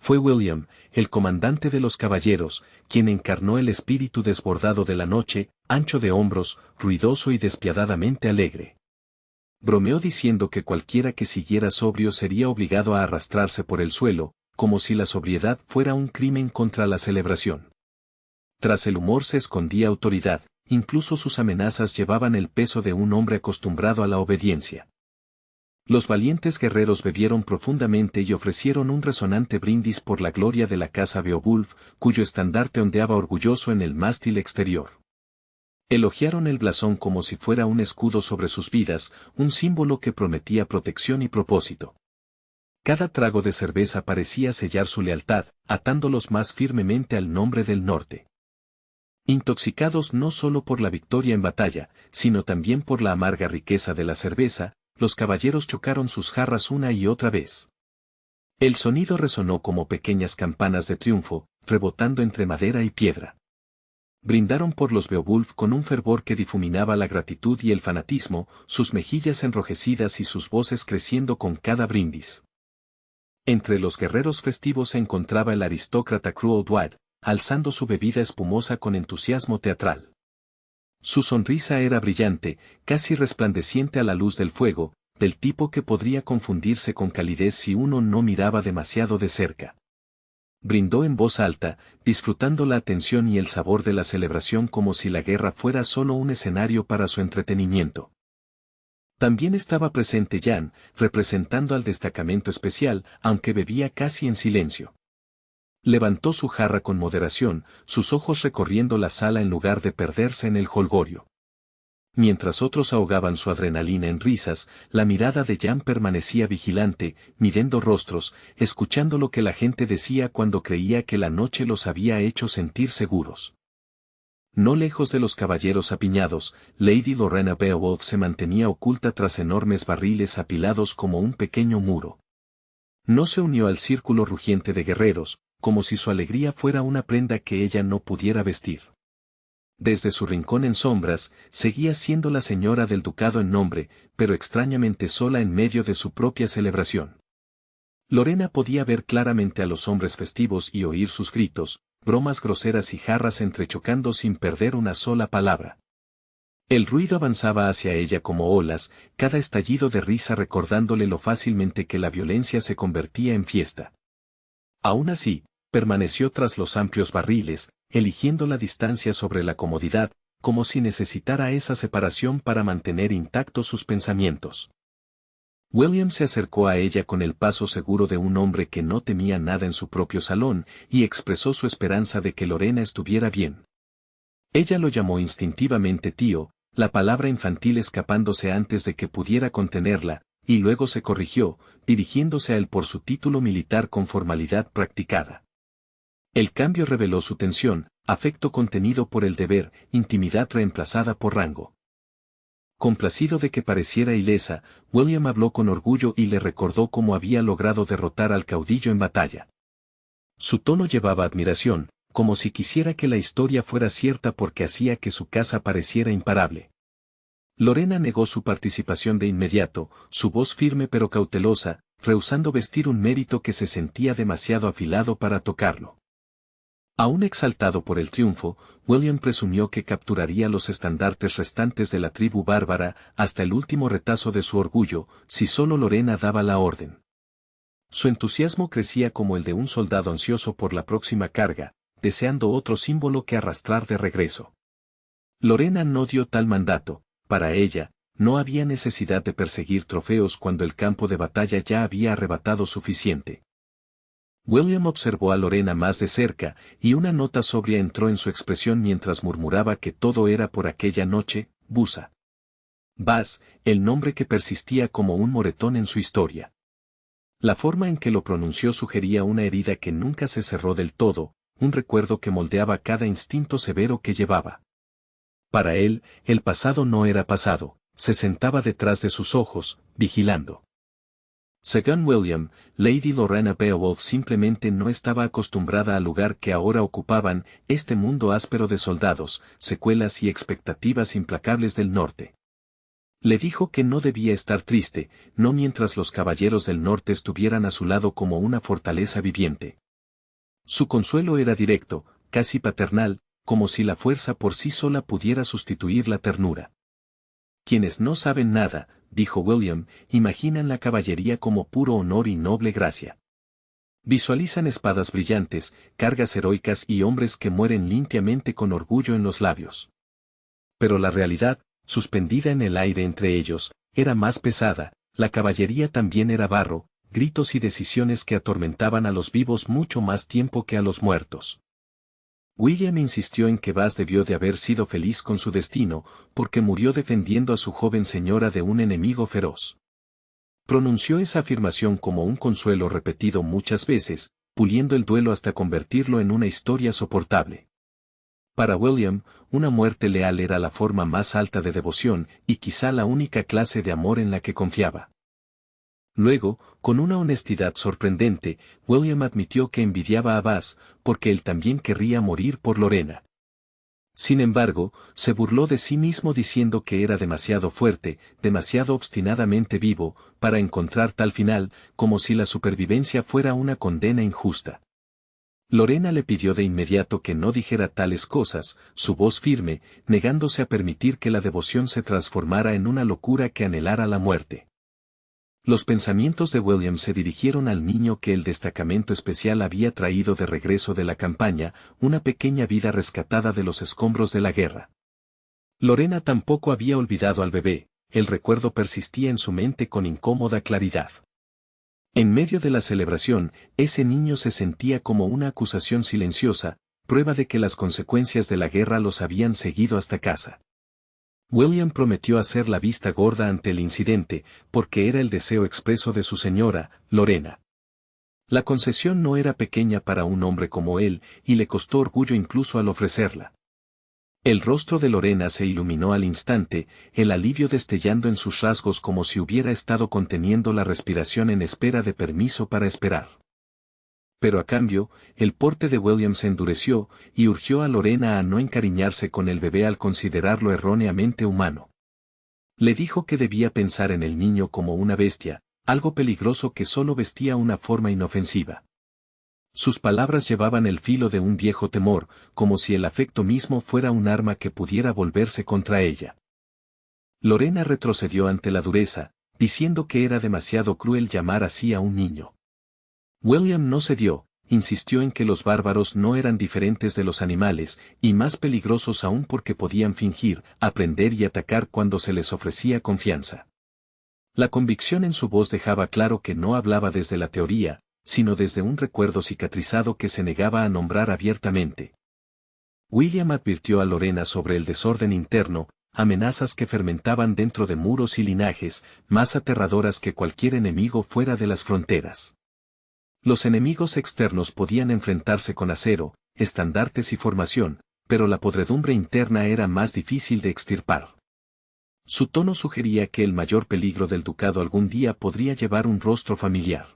Fue William, el comandante de los caballeros, quien encarnó el espíritu desbordado de la noche, ancho de hombros, ruidoso y despiadadamente alegre. Bromeó diciendo que cualquiera que siguiera sobrio sería obligado a arrastrarse por el suelo, como si la sobriedad fuera un crimen contra la celebración. Tras el humor se escondía autoridad, incluso sus amenazas llevaban el peso de un hombre acostumbrado a la obediencia. Los valientes guerreros bebieron profundamente y ofrecieron un resonante brindis por la gloria de la casa Beowulf, cuyo estandarte ondeaba orgulloso en el mástil exterior. Elogiaron el blasón como si fuera un escudo sobre sus vidas, un símbolo que prometía protección y propósito. Cada trago de cerveza parecía sellar su lealtad, atándolos más firmemente al nombre del norte. Intoxicados no solo por la victoria en batalla, sino también por la amarga riqueza de la cerveza, los caballeros chocaron sus jarras una y otra vez. El sonido resonó como pequeñas campanas de triunfo, rebotando entre madera y piedra. Brindaron por los Beowulf con un fervor que difuminaba la gratitud y el fanatismo, sus mejillas enrojecidas y sus voces creciendo con cada brindis. Entre los guerreros festivos se encontraba el aristócrata Cruel alzando su bebida espumosa con entusiasmo teatral. Su sonrisa era brillante, casi resplandeciente a la luz del fuego, del tipo que podría confundirse con calidez si uno no miraba demasiado de cerca. Brindó en voz alta, disfrutando la atención y el sabor de la celebración como si la guerra fuera solo un escenario para su entretenimiento. También estaba presente Jan, representando al destacamento especial, aunque bebía casi en silencio. Levantó su jarra con moderación, sus ojos recorriendo la sala en lugar de perderse en el jolgorio. Mientras otros ahogaban su adrenalina en risas, la mirada de Jan permanecía vigilante, midiendo rostros, escuchando lo que la gente decía cuando creía que la noche los había hecho sentir seguros. No lejos de los caballeros apiñados, Lady Lorena Beowulf se mantenía oculta tras enormes barriles apilados como un pequeño muro. No se unió al círculo rugiente de guerreros, como si su alegría fuera una prenda que ella no pudiera vestir. Desde su rincón en sombras, seguía siendo la señora del ducado en nombre, pero extrañamente sola en medio de su propia celebración. Lorena podía ver claramente a los hombres festivos y oír sus gritos, bromas groseras y jarras entrechocando sin perder una sola palabra. El ruido avanzaba hacia ella como olas, cada estallido de risa recordándole lo fácilmente que la violencia se convertía en fiesta. Aún así, permaneció tras los amplios barriles, eligiendo la distancia sobre la comodidad, como si necesitara esa separación para mantener intactos sus pensamientos. William se acercó a ella con el paso seguro de un hombre que no temía nada en su propio salón, y expresó su esperanza de que Lorena estuviera bien. Ella lo llamó instintivamente tío, la palabra infantil escapándose antes de que pudiera contenerla, y luego se corrigió, dirigiéndose a él por su título militar con formalidad practicada. El cambio reveló su tensión, afecto contenido por el deber, intimidad reemplazada por rango. Complacido de que pareciera ilesa, William habló con orgullo y le recordó cómo había logrado derrotar al caudillo en batalla. Su tono llevaba admiración, como si quisiera que la historia fuera cierta porque hacía que su casa pareciera imparable. Lorena negó su participación de inmediato, su voz firme pero cautelosa, rehusando vestir un mérito que se sentía demasiado afilado para tocarlo. Aún exaltado por el triunfo, William presumió que capturaría los estandartes restantes de la tribu bárbara hasta el último retazo de su orgullo, si solo Lorena daba la orden. Su entusiasmo crecía como el de un soldado ansioso por la próxima carga, deseando otro símbolo que arrastrar de regreso. Lorena no dio tal mandato, para ella, no había necesidad de perseguir trofeos cuando el campo de batalla ya había arrebatado suficiente. William observó a Lorena más de cerca, y una nota sobria entró en su expresión mientras murmuraba que todo era por aquella noche, Busa. Bas, el nombre que persistía como un moretón en su historia. La forma en que lo pronunció sugería una herida que nunca se cerró del todo, un recuerdo que moldeaba cada instinto severo que llevaba. Para él, el pasado no era pasado, se sentaba detrás de sus ojos, vigilando. Según William, Lady Lorena Beowulf simplemente no estaba acostumbrada al lugar que ahora ocupaban, este mundo áspero de soldados, secuelas y expectativas implacables del norte. Le dijo que no debía estar triste, no mientras los caballeros del norte estuvieran a su lado como una fortaleza viviente. Su consuelo era directo, casi paternal, como si la fuerza por sí sola pudiera sustituir la ternura. Quienes no saben nada, dijo William, imaginan la caballería como puro honor y noble gracia. Visualizan espadas brillantes, cargas heroicas y hombres que mueren limpiamente con orgullo en los labios. Pero la realidad, suspendida en el aire entre ellos, era más pesada. La caballería también era barro, gritos y decisiones que atormentaban a los vivos mucho más tiempo que a los muertos. William insistió en que Bass debió de haber sido feliz con su destino, porque murió defendiendo a su joven señora de un enemigo feroz. Pronunció esa afirmación como un consuelo repetido muchas veces, puliendo el duelo hasta convertirlo en una historia soportable. Para William, una muerte leal era la forma más alta de devoción y quizá la única clase de amor en la que confiaba. Luego, con una honestidad sorprendente, William admitió que envidiaba a Bass, porque él también querría morir por Lorena. Sin embargo, se burló de sí mismo diciendo que era demasiado fuerte, demasiado obstinadamente vivo, para encontrar tal final, como si la supervivencia fuera una condena injusta. Lorena le pidió de inmediato que no dijera tales cosas, su voz firme, negándose a permitir que la devoción se transformara en una locura que anhelara la muerte. Los pensamientos de William se dirigieron al niño que el destacamento especial había traído de regreso de la campaña, una pequeña vida rescatada de los escombros de la guerra. Lorena tampoco había olvidado al bebé, el recuerdo persistía en su mente con incómoda claridad. En medio de la celebración, ese niño se sentía como una acusación silenciosa, prueba de que las consecuencias de la guerra los habían seguido hasta casa. William prometió hacer la vista gorda ante el incidente, porque era el deseo expreso de su señora, Lorena. La concesión no era pequeña para un hombre como él, y le costó orgullo incluso al ofrecerla. El rostro de Lorena se iluminó al instante, el alivio destellando en sus rasgos como si hubiera estado conteniendo la respiración en espera de permiso para esperar. Pero a cambio, el porte de William se endureció, y urgió a Lorena a no encariñarse con el bebé al considerarlo erróneamente humano. Le dijo que debía pensar en el niño como una bestia, algo peligroso que solo vestía una forma inofensiva. Sus palabras llevaban el filo de un viejo temor, como si el afecto mismo fuera un arma que pudiera volverse contra ella. Lorena retrocedió ante la dureza, diciendo que era demasiado cruel llamar así a un niño. William no cedió, insistió en que los bárbaros no eran diferentes de los animales, y más peligrosos aún porque podían fingir, aprender y atacar cuando se les ofrecía confianza. La convicción en su voz dejaba claro que no hablaba desde la teoría, sino desde un recuerdo cicatrizado que se negaba a nombrar abiertamente. William advirtió a Lorena sobre el desorden interno, amenazas que fermentaban dentro de muros y linajes, más aterradoras que cualquier enemigo fuera de las fronteras. Los enemigos externos podían enfrentarse con acero, estandartes y formación, pero la podredumbre interna era más difícil de extirpar. Su tono sugería que el mayor peligro del ducado algún día podría llevar un rostro familiar.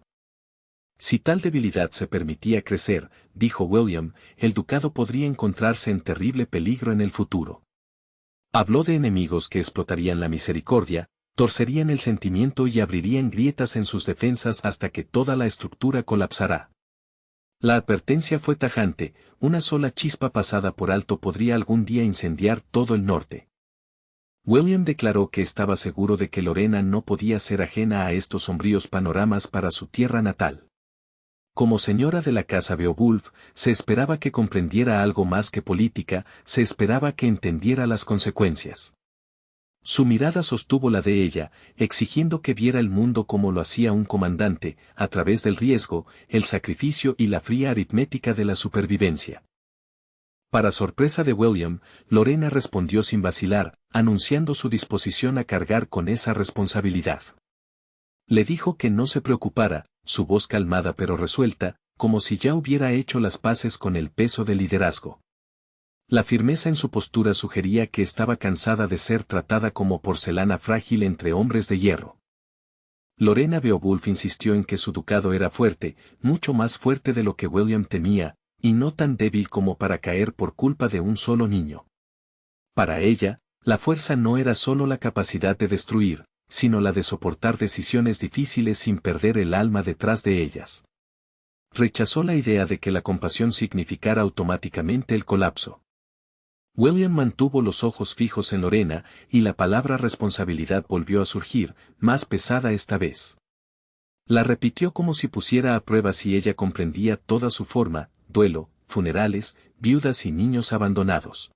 Si tal debilidad se permitía crecer, dijo William, el ducado podría encontrarse en terrible peligro en el futuro. Habló de enemigos que explotarían la misericordia, torcerían el sentimiento y abrirían grietas en sus defensas hasta que toda la estructura colapsará. La advertencia fue tajante, una sola chispa pasada por alto podría algún día incendiar todo el norte. William declaró que estaba seguro de que Lorena no podía ser ajena a estos sombríos panoramas para su tierra natal. Como señora de la casa Beowulf, se esperaba que comprendiera algo más que política, se esperaba que entendiera las consecuencias. Su mirada sostuvo la de ella, exigiendo que viera el mundo como lo hacía un comandante, a través del riesgo, el sacrificio y la fría aritmética de la supervivencia. Para sorpresa de William, Lorena respondió sin vacilar, anunciando su disposición a cargar con esa responsabilidad. Le dijo que no se preocupara, su voz calmada pero resuelta, como si ya hubiera hecho las paces con el peso del liderazgo. La firmeza en su postura sugería que estaba cansada de ser tratada como porcelana frágil entre hombres de hierro. Lorena Beowulf insistió en que su ducado era fuerte, mucho más fuerte de lo que William temía, y no tan débil como para caer por culpa de un solo niño. Para ella, la fuerza no era solo la capacidad de destruir, sino la de soportar decisiones difíciles sin perder el alma detrás de ellas. Rechazó la idea de que la compasión significara automáticamente el colapso. William mantuvo los ojos fijos en Lorena, y la palabra responsabilidad volvió a surgir, más pesada esta vez. La repitió como si pusiera a prueba si ella comprendía toda su forma: duelo, funerales, viudas y niños abandonados.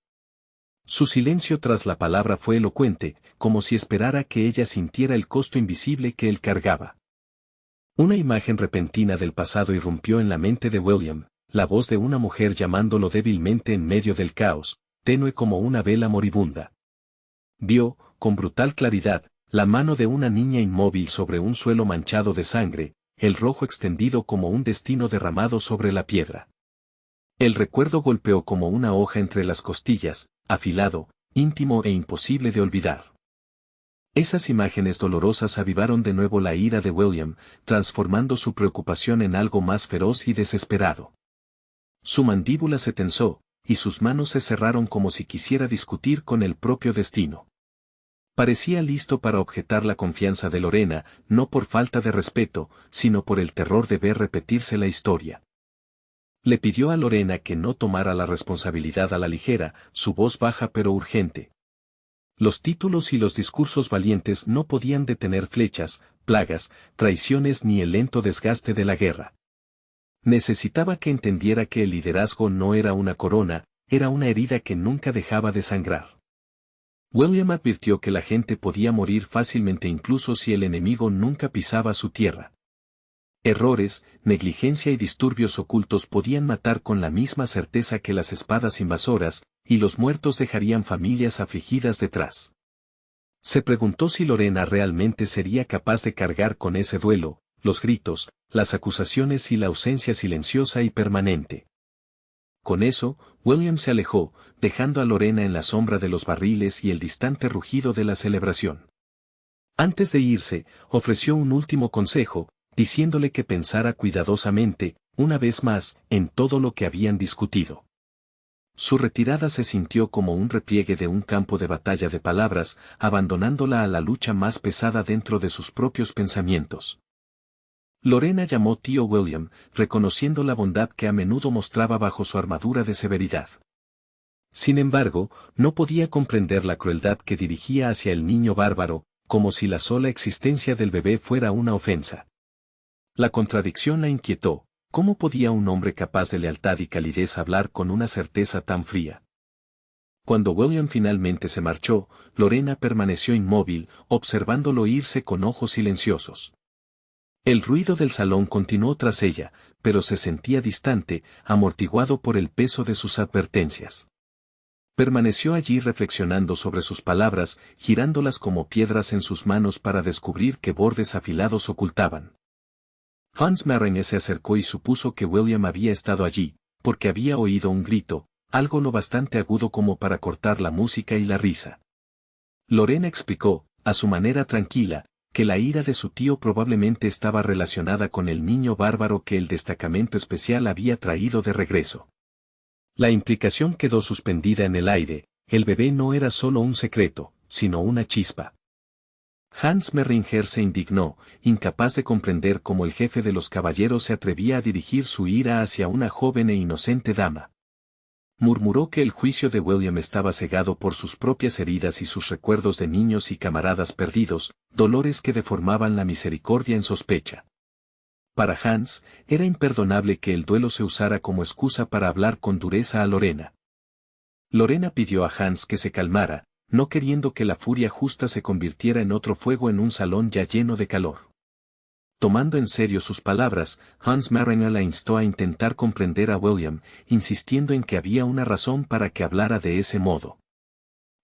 Su silencio tras la palabra fue elocuente, como si esperara que ella sintiera el costo invisible que él cargaba. Una imagen repentina del pasado irrumpió en la mente de William, la voz de una mujer llamándolo débilmente en medio del caos, tenue como una vela moribunda. Vio, con brutal claridad, la mano de una niña inmóvil sobre un suelo manchado de sangre, el rojo extendido como un destino derramado sobre la piedra. El recuerdo golpeó como una hoja entre las costillas, afilado, íntimo e imposible de olvidar. Esas imágenes dolorosas avivaron de nuevo la ira de William, transformando su preocupación en algo más feroz y desesperado. Su mandíbula se tensó, y sus manos se cerraron como si quisiera discutir con el propio destino. Parecía listo para objetar la confianza de Lorena, no por falta de respeto, sino por el terror de ver repetirse la historia. Le pidió a Lorena que no tomara la responsabilidad a la ligera, su voz baja pero urgente. Los títulos y los discursos valientes no podían detener flechas, plagas, traiciones ni el lento desgaste de la guerra. Necesitaba que entendiera que el liderazgo no era una corona, era una herida que nunca dejaba de sangrar. William advirtió que la gente podía morir fácilmente incluso si el enemigo nunca pisaba su tierra. Errores, negligencia y disturbios ocultos podían matar con la misma certeza que las espadas invasoras, y los muertos dejarían familias afligidas detrás. Se preguntó si Lorena realmente sería capaz de cargar con ese duelo, los gritos, las acusaciones y la ausencia silenciosa y permanente. Con eso, William se alejó, dejando a Lorena en la sombra de los barriles y el distante rugido de la celebración. Antes de irse, ofreció un último consejo, diciéndole que pensara cuidadosamente, una vez más, en todo lo que habían discutido. Su retirada se sintió como un repliegue de un campo de batalla de palabras, abandonándola a la lucha más pesada dentro de sus propios pensamientos. Lorena llamó tío William, reconociendo la bondad que a menudo mostraba bajo su armadura de severidad. Sin embargo, no podía comprender la crueldad que dirigía hacia el niño bárbaro, como si la sola existencia del bebé fuera una ofensa. La contradicción la inquietó. ¿Cómo podía un hombre capaz de lealtad y calidez hablar con una certeza tan fría? Cuando William finalmente se marchó, Lorena permaneció inmóvil, observándolo irse con ojos silenciosos. El ruido del salón continuó tras ella, pero se sentía distante, amortiguado por el peso de sus advertencias. Permaneció allí reflexionando sobre sus palabras, girándolas como piedras en sus manos para descubrir qué bordes afilados ocultaban. Hans Marrene se acercó y supuso que William había estado allí, porque había oído un grito, algo lo bastante agudo como para cortar la música y la risa. Lorena explicó, a su manera tranquila, que la ira de su tío probablemente estaba relacionada con el niño bárbaro que el destacamento especial había traído de regreso. La implicación quedó suspendida en el aire, el bebé no era solo un secreto, sino una chispa. Hans Merringer se indignó, incapaz de comprender cómo el jefe de los caballeros se atrevía a dirigir su ira hacia una joven e inocente dama. Murmuró que el juicio de William estaba cegado por sus propias heridas y sus recuerdos de niños y camaradas perdidos, dolores que deformaban la misericordia en sospecha. Para Hans, era imperdonable que el duelo se usara como excusa para hablar con dureza a Lorena. Lorena pidió a Hans que se calmara, no queriendo que la furia justa se convirtiera en otro fuego en un salón ya lleno de calor. Tomando en serio sus palabras, Hans Marrene la instó a intentar comprender a William, insistiendo en que había una razón para que hablara de ese modo.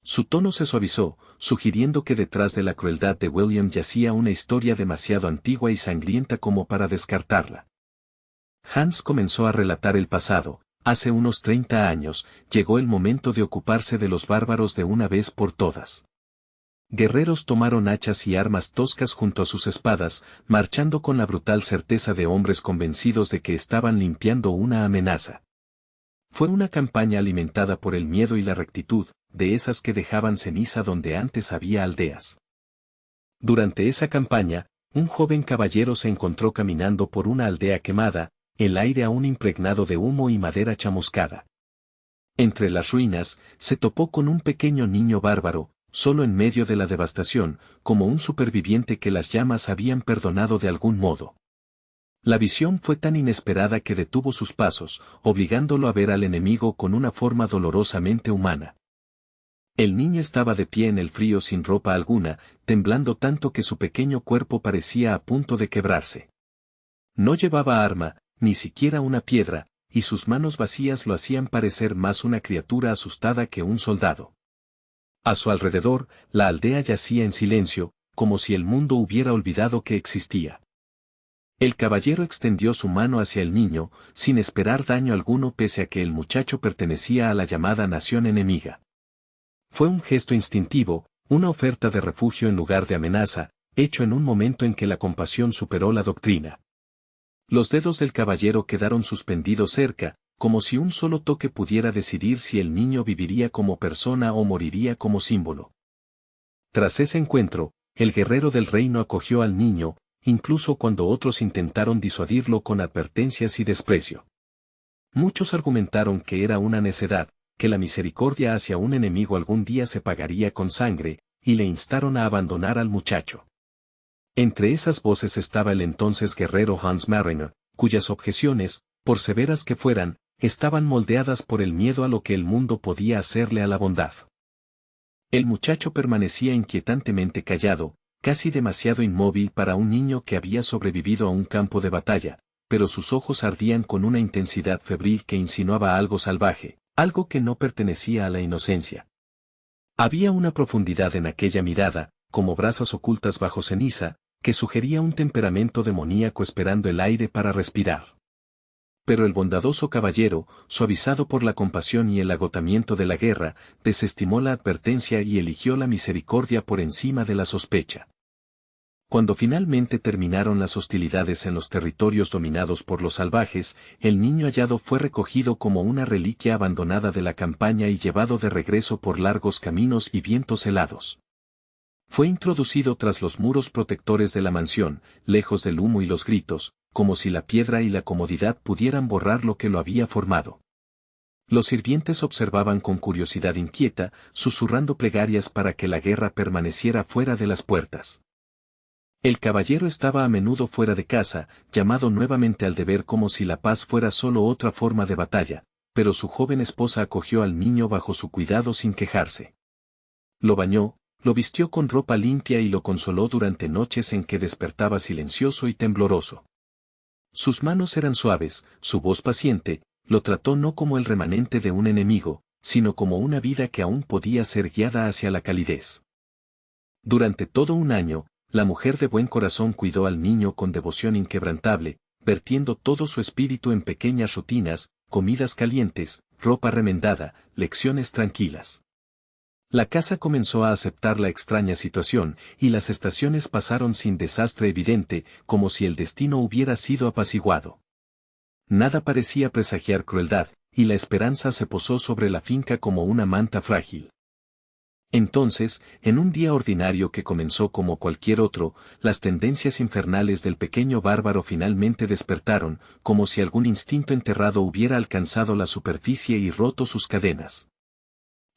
Su tono se suavizó, sugiriendo que detrás de la crueldad de William yacía una historia demasiado antigua y sangrienta como para descartarla. Hans comenzó a relatar el pasado. Hace unos 30 años, llegó el momento de ocuparse de los bárbaros de una vez por todas. Guerreros tomaron hachas y armas toscas junto a sus espadas, marchando con la brutal certeza de hombres convencidos de que estaban limpiando una amenaza. Fue una campaña alimentada por el miedo y la rectitud, de esas que dejaban ceniza donde antes había aldeas. Durante esa campaña, un joven caballero se encontró caminando por una aldea quemada, el aire aún impregnado de humo y madera chamuscada. Entre las ruinas, se topó con un pequeño niño bárbaro, solo en medio de la devastación, como un superviviente que las llamas habían perdonado de algún modo. La visión fue tan inesperada que detuvo sus pasos, obligándolo a ver al enemigo con una forma dolorosamente humana. El niño estaba de pie en el frío sin ropa alguna, temblando tanto que su pequeño cuerpo parecía a punto de quebrarse. No llevaba arma, ni siquiera una piedra, y sus manos vacías lo hacían parecer más una criatura asustada que un soldado. A su alrededor, la aldea yacía en silencio, como si el mundo hubiera olvidado que existía. El caballero extendió su mano hacia el niño, sin esperar daño alguno pese a que el muchacho pertenecía a la llamada nación enemiga. Fue un gesto instintivo, una oferta de refugio en lugar de amenaza, hecho en un momento en que la compasión superó la doctrina. Los dedos del caballero quedaron suspendidos cerca, como si un solo toque pudiera decidir si el niño viviría como persona o moriría como símbolo. Tras ese encuentro, el guerrero del reino acogió al niño, incluso cuando otros intentaron disuadirlo con advertencias y desprecio. Muchos argumentaron que era una necedad, que la misericordia hacia un enemigo algún día se pagaría con sangre, y le instaron a abandonar al muchacho. Entre esas voces estaba el entonces guerrero Hans Mariner, cuyas objeciones, por severas que fueran, estaban moldeadas por el miedo a lo que el mundo podía hacerle a la bondad. El muchacho permanecía inquietantemente callado, casi demasiado inmóvil para un niño que había sobrevivido a un campo de batalla, pero sus ojos ardían con una intensidad febril que insinuaba algo salvaje, algo que no pertenecía a la inocencia. Había una profundidad en aquella mirada, como brasas ocultas bajo ceniza, que sugería un temperamento demoníaco esperando el aire para respirar. Pero el bondadoso caballero, suavizado por la compasión y el agotamiento de la guerra, desestimó la advertencia y eligió la misericordia por encima de la sospecha. Cuando finalmente terminaron las hostilidades en los territorios dominados por los salvajes, el niño hallado fue recogido como una reliquia abandonada de la campaña y llevado de regreso por largos caminos y vientos helados. Fue introducido tras los muros protectores de la mansión, lejos del humo y los gritos, como si la piedra y la comodidad pudieran borrar lo que lo había formado. Los sirvientes observaban con curiosidad inquieta, susurrando plegarias para que la guerra permaneciera fuera de las puertas. El caballero estaba a menudo fuera de casa, llamado nuevamente al deber como si la paz fuera solo otra forma de batalla, pero su joven esposa acogió al niño bajo su cuidado sin quejarse. Lo bañó, lo vistió con ropa limpia y lo consoló durante noches en que despertaba silencioso y tembloroso. Sus manos eran suaves, su voz paciente, lo trató no como el remanente de un enemigo, sino como una vida que aún podía ser guiada hacia la calidez. Durante todo un año, la mujer de buen corazón cuidó al niño con devoción inquebrantable, vertiendo todo su espíritu en pequeñas rutinas, comidas calientes, ropa remendada, lecciones tranquilas. La casa comenzó a aceptar la extraña situación, y las estaciones pasaron sin desastre evidente, como si el destino hubiera sido apaciguado. Nada parecía presagiar crueldad, y la esperanza se posó sobre la finca como una manta frágil. Entonces, en un día ordinario que comenzó como cualquier otro, las tendencias infernales del pequeño bárbaro finalmente despertaron, como si algún instinto enterrado hubiera alcanzado la superficie y roto sus cadenas.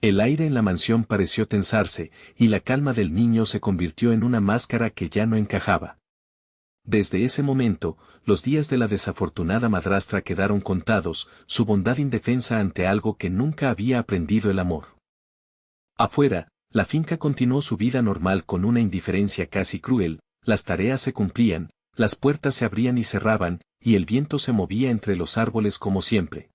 El aire en la mansión pareció tensarse, y la calma del niño se convirtió en una máscara que ya no encajaba. Desde ese momento, los días de la desafortunada madrastra quedaron contados, su bondad indefensa ante algo que nunca había aprendido el amor. Afuera, la finca continuó su vida normal con una indiferencia casi cruel, las tareas se cumplían, las puertas se abrían y cerraban, y el viento se movía entre los árboles como siempre.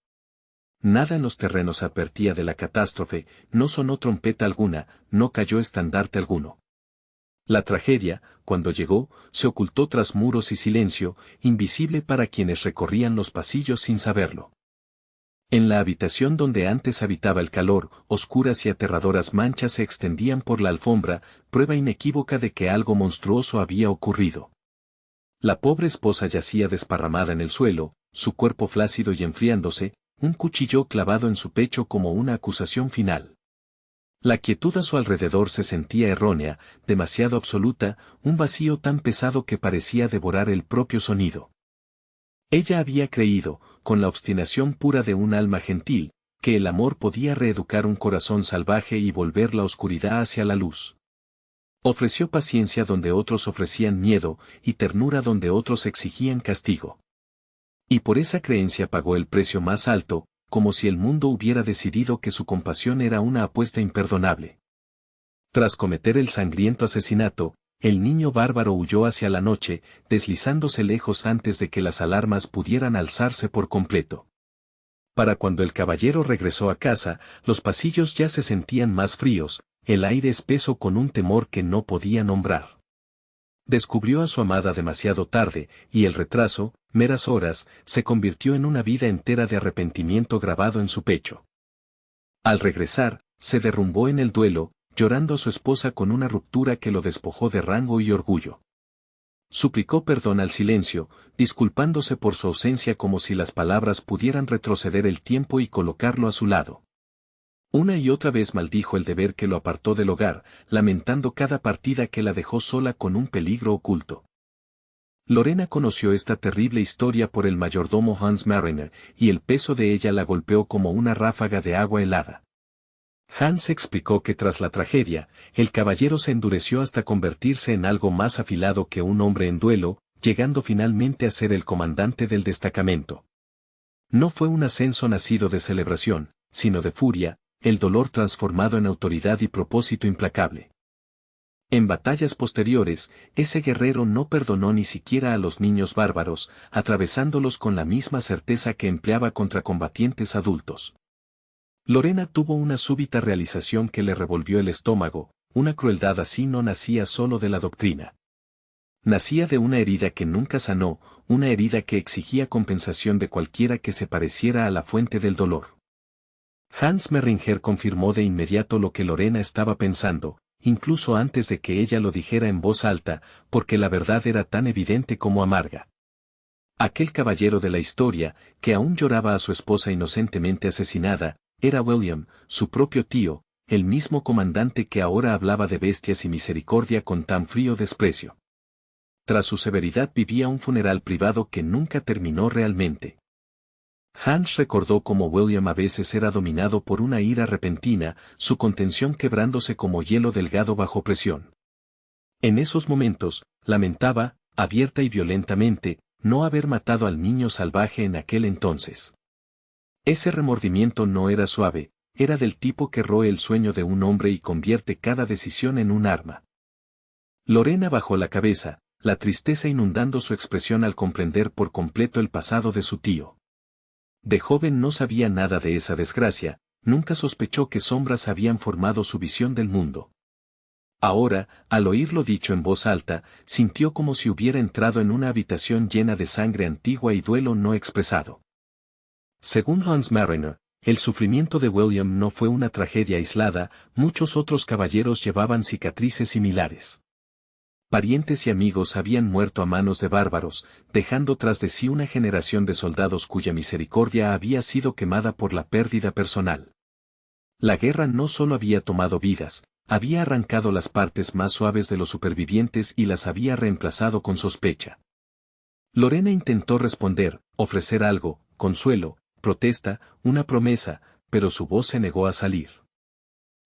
Nada en los terrenos advertía de la catástrofe, no sonó trompeta alguna, no cayó estandarte alguno. La tragedia, cuando llegó, se ocultó tras muros y silencio, invisible para quienes recorrían los pasillos sin saberlo. En la habitación donde antes habitaba el calor, oscuras y aterradoras manchas se extendían por la alfombra, prueba inequívoca de que algo monstruoso había ocurrido. La pobre esposa yacía desparramada en el suelo, su cuerpo flácido y enfriándose, un cuchillo clavado en su pecho como una acusación final. La quietud a su alrededor se sentía errónea, demasiado absoluta, un vacío tan pesado que parecía devorar el propio sonido. Ella había creído, con la obstinación pura de un alma gentil, que el amor podía reeducar un corazón salvaje y volver la oscuridad hacia la luz. Ofreció paciencia donde otros ofrecían miedo, y ternura donde otros exigían castigo. Y por esa creencia pagó el precio más alto, como si el mundo hubiera decidido que su compasión era una apuesta imperdonable. Tras cometer el sangriento asesinato, el niño bárbaro huyó hacia la noche, deslizándose lejos antes de que las alarmas pudieran alzarse por completo. Para cuando el caballero regresó a casa, los pasillos ya se sentían más fríos, el aire espeso con un temor que no podía nombrar. Descubrió a su amada demasiado tarde, y el retraso, meras horas, se convirtió en una vida entera de arrepentimiento grabado en su pecho. Al regresar, se derrumbó en el duelo, llorando a su esposa con una ruptura que lo despojó de rango y orgullo. Suplicó perdón al silencio, disculpándose por su ausencia como si las palabras pudieran retroceder el tiempo y colocarlo a su lado. Una y otra vez maldijo el deber que lo apartó del hogar, lamentando cada partida que la dejó sola con un peligro oculto. Lorena conoció esta terrible historia por el mayordomo Hans Mariner, y el peso de ella la golpeó como una ráfaga de agua helada. Hans explicó que tras la tragedia, el caballero se endureció hasta convertirse en algo más afilado que un hombre en duelo, llegando finalmente a ser el comandante del destacamento. No fue un ascenso nacido de celebración, sino de furia, el dolor transformado en autoridad y propósito implacable. En batallas posteriores, ese guerrero no perdonó ni siquiera a los niños bárbaros, atravesándolos con la misma certeza que empleaba contra combatientes adultos. Lorena tuvo una súbita realización que le revolvió el estómago, una crueldad así no nacía solo de la doctrina. Nacía de una herida que nunca sanó, una herida que exigía compensación de cualquiera que se pareciera a la fuente del dolor. Hans Merringer confirmó de inmediato lo que Lorena estaba pensando, incluso antes de que ella lo dijera en voz alta, porque la verdad era tan evidente como amarga. Aquel caballero de la historia, que aún lloraba a su esposa inocentemente asesinada, era William, su propio tío, el mismo comandante que ahora hablaba de bestias y misericordia con tan frío desprecio. Tras su severidad vivía un funeral privado que nunca terminó realmente. Hans recordó cómo William a veces era dominado por una ira repentina, su contención quebrándose como hielo delgado bajo presión. En esos momentos, lamentaba, abierta y violentamente, no haber matado al niño salvaje en aquel entonces. Ese remordimiento no era suave, era del tipo que roe el sueño de un hombre y convierte cada decisión en un arma. Lorena bajó la cabeza, la tristeza inundando su expresión al comprender por completo el pasado de su tío. De joven no sabía nada de esa desgracia, nunca sospechó que sombras habían formado su visión del mundo. Ahora, al oírlo dicho en voz alta, sintió como si hubiera entrado en una habitación llena de sangre antigua y duelo no expresado. Según Hans Mariner, el sufrimiento de William no fue una tragedia aislada, muchos otros caballeros llevaban cicatrices similares. Parientes y amigos habían muerto a manos de bárbaros, dejando tras de sí una generación de soldados cuya misericordia había sido quemada por la pérdida personal. La guerra no solo había tomado vidas, había arrancado las partes más suaves de los supervivientes y las había reemplazado con sospecha. Lorena intentó responder, ofrecer algo, consuelo, protesta, una promesa, pero su voz se negó a salir.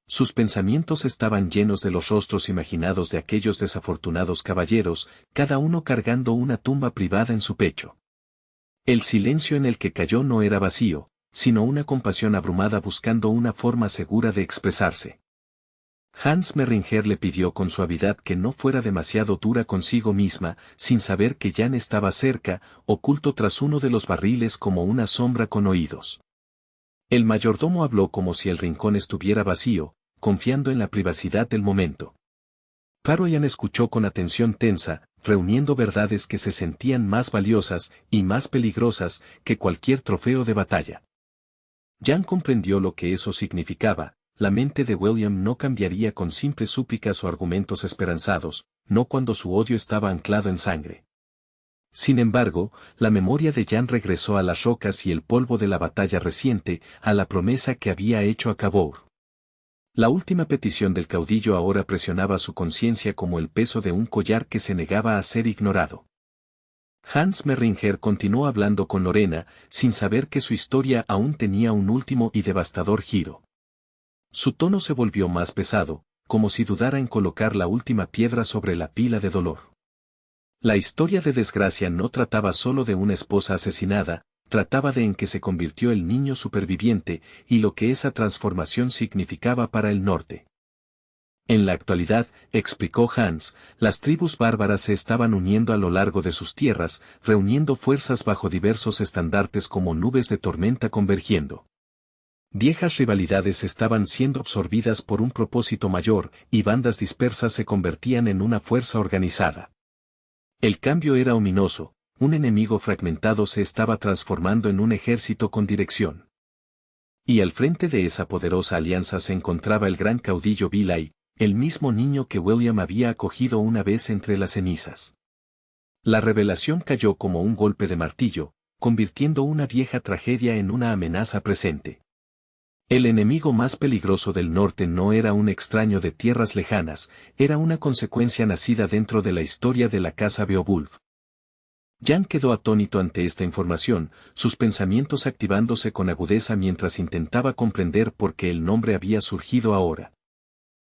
Sus pensamientos estaban llenos de los rostros imaginados de aquellos desafortunados caballeros, cada uno cargando una tumba privada en su pecho. El silencio en el que cayó no era vacío, sino una compasión abrumada buscando una forma segura de expresarse. Hans Merringer le pidió con suavidad que no fuera demasiado dura consigo misma, sin saber que Jan estaba cerca, oculto tras uno de los barriles como una sombra con oídos. El mayordomo habló como si el rincón estuviera vacío, confiando en la privacidad del momento. Caroline escuchó con atención tensa, reuniendo verdades que se sentían más valiosas y más peligrosas que cualquier trofeo de batalla. Jan comprendió lo que eso significaba. La mente de William no cambiaría con simples súplicas o argumentos esperanzados, no cuando su odio estaba anclado en sangre. Sin embargo, la memoria de Jan regresó a las rocas y el polvo de la batalla reciente, a la promesa que había hecho a Cabourg. La última petición del caudillo ahora presionaba su conciencia como el peso de un collar que se negaba a ser ignorado. Hans Merringer continuó hablando con Lorena, sin saber que su historia aún tenía un último y devastador giro. Su tono se volvió más pesado, como si dudara en colocar la última piedra sobre la pila de dolor. La historia de desgracia no trataba solo de una esposa asesinada, trataba de en que se convirtió el niño superviviente y lo que esa transformación significaba para el norte. En la actualidad, explicó Hans, las tribus bárbaras se estaban uniendo a lo largo de sus tierras, reuniendo fuerzas bajo diversos estandartes como nubes de tormenta convergiendo. Viejas rivalidades estaban siendo absorbidas por un propósito mayor, y bandas dispersas se convertían en una fuerza organizada. El cambio era ominoso, un enemigo fragmentado se estaba transformando en un ejército con dirección. Y al frente de esa poderosa alianza se encontraba el gran caudillo Bilai, el mismo niño que William había acogido una vez entre las cenizas. La revelación cayó como un golpe de martillo, convirtiendo una vieja tragedia en una amenaza presente. El enemigo más peligroso del norte no era un extraño de tierras lejanas, era una consecuencia nacida dentro de la historia de la casa Beowulf. Jan quedó atónito ante esta información, sus pensamientos activándose con agudeza mientras intentaba comprender por qué el nombre había surgido ahora.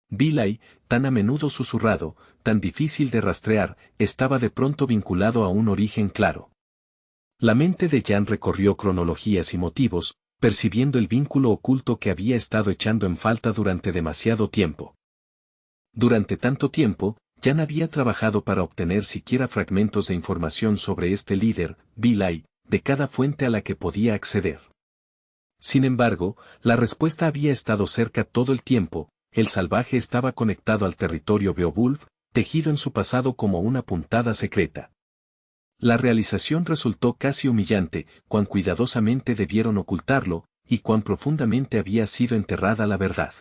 Bilai, tan a menudo susurrado, tan difícil de rastrear, estaba de pronto vinculado a un origen claro. La mente de Jan recorrió cronologías y motivos, percibiendo el vínculo oculto que había estado echando en falta durante demasiado tiempo. Durante tanto tiempo, Jan había trabajado para obtener siquiera fragmentos de información sobre este líder, Bilai, de cada fuente a la que podía acceder. Sin embargo, la respuesta había estado cerca todo el tiempo. El salvaje estaba conectado al territorio Beowulf, tejido en su pasado como una puntada secreta. La realización resultó casi humillante, cuán cuidadosamente debieron ocultarlo, y cuán profundamente había sido enterrada la verdad.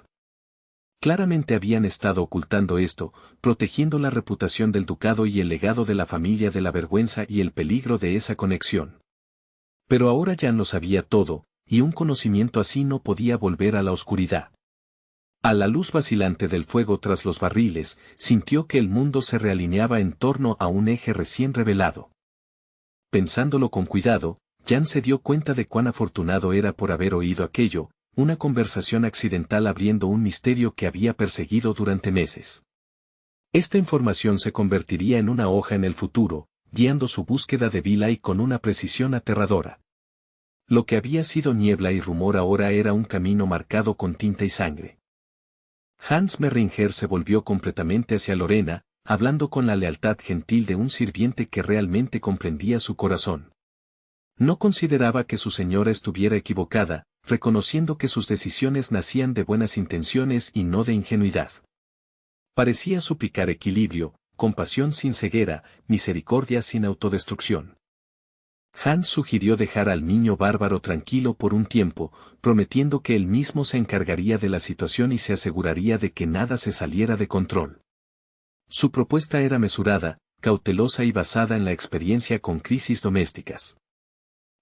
Claramente habían estado ocultando esto, protegiendo la reputación del ducado y el legado de la familia de la vergüenza y el peligro de esa conexión. Pero ahora ya lo sabía todo, y un conocimiento así no podía volver a la oscuridad. A la luz vacilante del fuego tras los barriles, sintió que el mundo se realineaba en torno a un eje recién revelado. Pensándolo con cuidado, Jan se dio cuenta de cuán afortunado era por haber oído aquello, una conversación accidental abriendo un misterio que había perseguido durante meses. Esta información se convertiría en una hoja en el futuro, guiando su búsqueda de Bilai con una precisión aterradora. Lo que había sido niebla y rumor ahora era un camino marcado con tinta y sangre. Hans Merringer se volvió completamente hacia Lorena, hablando con la lealtad gentil de un sirviente que realmente comprendía su corazón. No consideraba que su señora estuviera equivocada, reconociendo que sus decisiones nacían de buenas intenciones y no de ingenuidad. Parecía suplicar equilibrio, compasión sin ceguera, misericordia sin autodestrucción. Hans sugirió dejar al niño bárbaro tranquilo por un tiempo, prometiendo que él mismo se encargaría de la situación y se aseguraría de que nada se saliera de control. Su propuesta era mesurada, cautelosa y basada en la experiencia con crisis domésticas.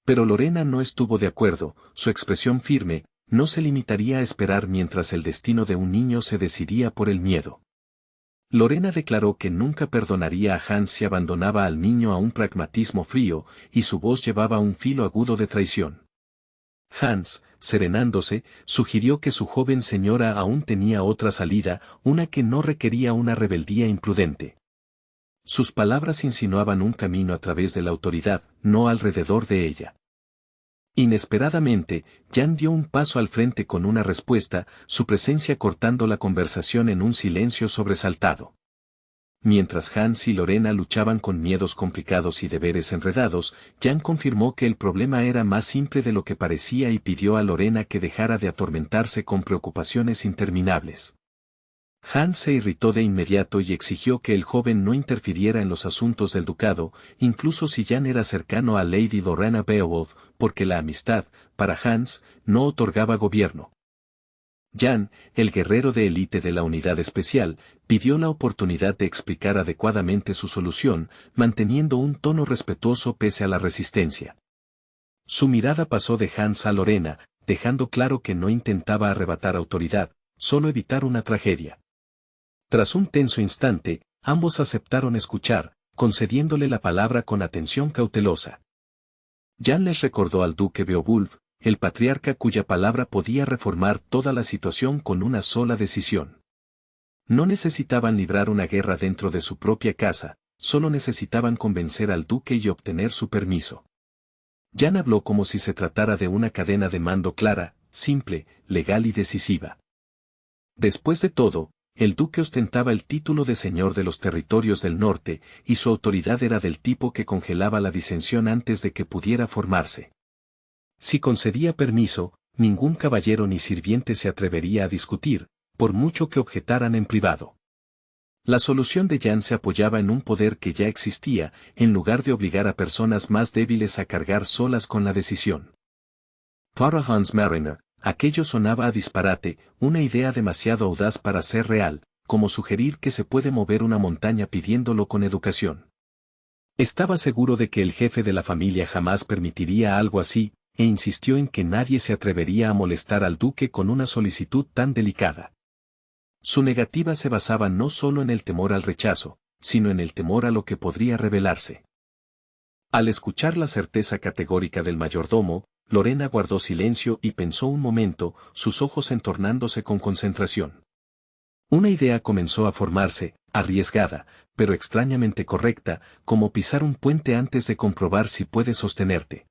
Pero Lorena no estuvo de acuerdo, su expresión firme, no se limitaría a esperar mientras el destino de un niño se decidía por el miedo. Lorena declaró que nunca perdonaría a Hans si abandonaba al niño a un pragmatismo frío, y su voz llevaba un filo agudo de traición. Hans, serenándose, sugirió que su joven señora aún tenía otra salida, una que no requería una rebeldía imprudente. Sus palabras insinuaban un camino a través de la autoridad, no alrededor de ella. Inesperadamente, Jan dio un paso al frente con una respuesta, su presencia cortando la conversación en un silencio sobresaltado. Mientras Hans y Lorena luchaban con miedos complicados y deberes enredados, Jan confirmó que el problema era más simple de lo que parecía y pidió a Lorena que dejara de atormentarse con preocupaciones interminables. Hans se irritó de inmediato y exigió que el joven no interfiriera en los asuntos del ducado, incluso si Jan era cercano a Lady Lorena Beowulf, porque la amistad, para Hans, no otorgaba gobierno. Jan, el guerrero de élite de la unidad especial, pidió la oportunidad de explicar adecuadamente su solución, manteniendo un tono respetuoso pese a la resistencia. Su mirada pasó de Hans a Lorena, dejando claro que no intentaba arrebatar autoridad, solo evitar una tragedia. Tras un tenso instante, ambos aceptaron escuchar, concediéndole la palabra con atención cautelosa. Jan les recordó al duque Beowulf, el patriarca cuya palabra podía reformar toda la situación con una sola decisión. No necesitaban librar una guerra dentro de su propia casa, solo necesitaban convencer al duque y obtener su permiso. Jan habló como si se tratara de una cadena de mando clara, simple, legal y decisiva. Después de todo, el duque ostentaba el título de señor de los territorios del norte, y su autoridad era del tipo que congelaba la disensión antes de que pudiera formarse. Si concedía permiso, ningún caballero ni sirviente se atrevería a discutir, por mucho que objetaran en privado. La solución de Jan se apoyaba en un poder que ya existía, en lugar de obligar a personas más débiles a cargar solas con la decisión. Para Hans Mariner, aquello sonaba a disparate, una idea demasiado audaz para ser real, como sugerir que se puede mover una montaña pidiéndolo con educación. Estaba seguro de que el jefe de la familia jamás permitiría algo así, e insistió en que nadie se atrevería a molestar al duque con una solicitud tan delicada. Su negativa se basaba no solo en el temor al rechazo, sino en el temor a lo que podría revelarse. Al escuchar la certeza categórica del mayordomo, Lorena guardó silencio y pensó un momento, sus ojos entornándose con concentración. Una idea comenzó a formarse, arriesgada, pero extrañamente correcta, como pisar un puente antes de comprobar si puede sostenerte.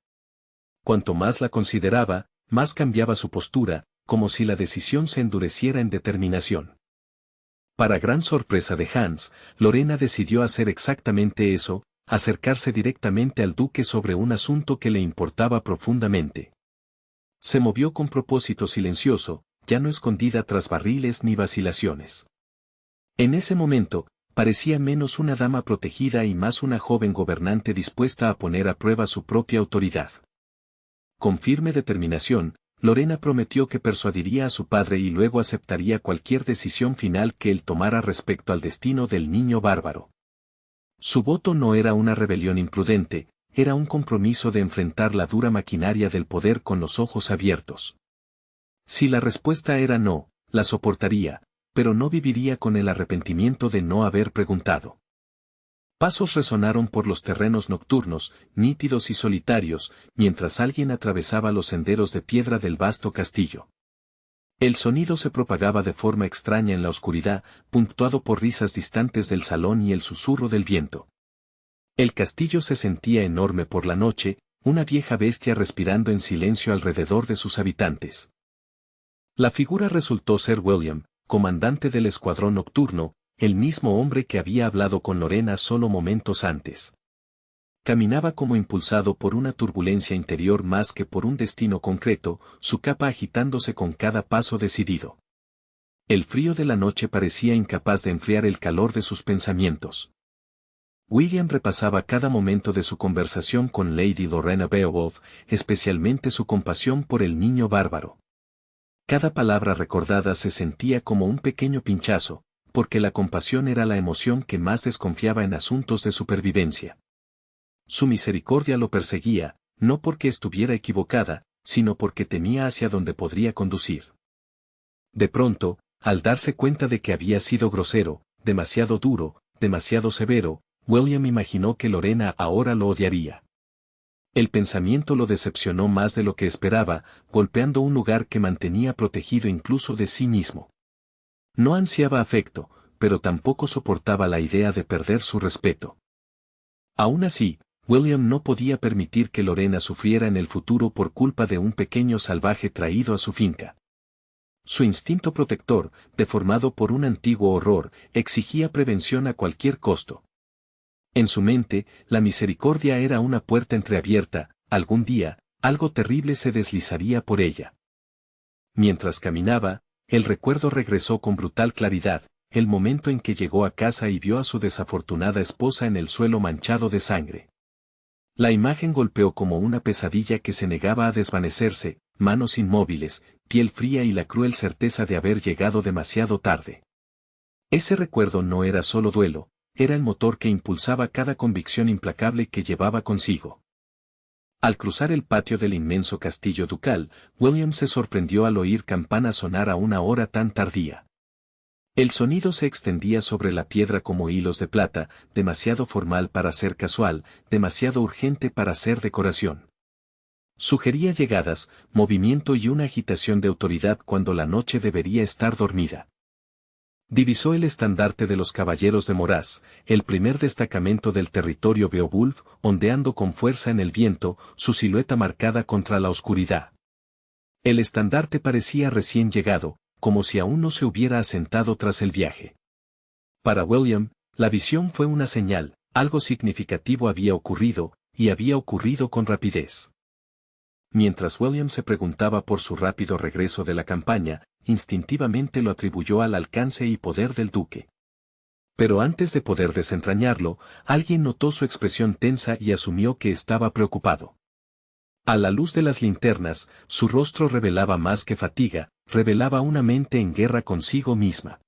Cuanto más la consideraba, más cambiaba su postura, como si la decisión se endureciera en determinación. Para gran sorpresa de Hans, Lorena decidió hacer exactamente eso, acercarse directamente al duque sobre un asunto que le importaba profundamente. Se movió con propósito silencioso, ya no escondida tras barriles ni vacilaciones. En ese momento, parecía menos una dama protegida y más una joven gobernante dispuesta a poner a prueba su propia autoridad. Con firme determinación, Lorena prometió que persuadiría a su padre y luego aceptaría cualquier decisión final que él tomara respecto al destino del niño bárbaro. Su voto no era una rebelión imprudente, era un compromiso de enfrentar la dura maquinaria del poder con los ojos abiertos. Si la respuesta era no, la soportaría, pero no viviría con el arrepentimiento de no haber preguntado. Pasos resonaron por los terrenos nocturnos, nítidos y solitarios, mientras alguien atravesaba los senderos de piedra del vasto castillo. El sonido se propagaba de forma extraña en la oscuridad, puntuado por risas distantes del salón y el susurro del viento. El castillo se sentía enorme por la noche, una vieja bestia respirando en silencio alrededor de sus habitantes. La figura resultó ser William, comandante del escuadrón nocturno, el mismo hombre que había hablado con Lorena solo momentos antes. Caminaba como impulsado por una turbulencia interior más que por un destino concreto, su capa agitándose con cada paso decidido. El frío de la noche parecía incapaz de enfriar el calor de sus pensamientos. William repasaba cada momento de su conversación con Lady Lorena Beowulf, especialmente su compasión por el niño bárbaro. Cada palabra recordada se sentía como un pequeño pinchazo, porque la compasión era la emoción que más desconfiaba en asuntos de supervivencia. Su misericordia lo perseguía, no porque estuviera equivocada, sino porque temía hacia dónde podría conducir. De pronto, al darse cuenta de que había sido grosero, demasiado duro, demasiado severo, William imaginó que Lorena ahora lo odiaría. El pensamiento lo decepcionó más de lo que esperaba, golpeando un lugar que mantenía protegido incluso de sí mismo. No ansiaba afecto, pero tampoco soportaba la idea de perder su respeto. Aún así, William no podía permitir que Lorena sufriera en el futuro por culpa de un pequeño salvaje traído a su finca. Su instinto protector, deformado por un antiguo horror, exigía prevención a cualquier costo. En su mente, la misericordia era una puerta entreabierta, algún día, algo terrible se deslizaría por ella. Mientras caminaba, el recuerdo regresó con brutal claridad, el momento en que llegó a casa y vio a su desafortunada esposa en el suelo manchado de sangre. La imagen golpeó como una pesadilla que se negaba a desvanecerse, manos inmóviles, piel fría y la cruel certeza de haber llegado demasiado tarde. Ese recuerdo no era solo duelo, era el motor que impulsaba cada convicción implacable que llevaba consigo. Al cruzar el patio del inmenso castillo ducal, William se sorprendió al oír campanas sonar a una hora tan tardía. El sonido se extendía sobre la piedra como hilos de plata, demasiado formal para ser casual, demasiado urgente para ser decoración. Sugería llegadas, movimiento y una agitación de autoridad cuando la noche debería estar dormida. Divisó el estandarte de los caballeros de Moraz, el primer destacamento del territorio Beowulf, ondeando con fuerza en el viento, su silueta marcada contra la oscuridad. El estandarte parecía recién llegado, como si aún no se hubiera asentado tras el viaje. Para William, la visión fue una señal, algo significativo había ocurrido, y había ocurrido con rapidez. Mientras William se preguntaba por su rápido regreso de la campaña, instintivamente lo atribuyó al alcance y poder del duque. Pero antes de poder desentrañarlo, alguien notó su expresión tensa y asumió que estaba preocupado. A la luz de las linternas, su rostro revelaba más que fatiga, revelaba una mente en guerra consigo misma.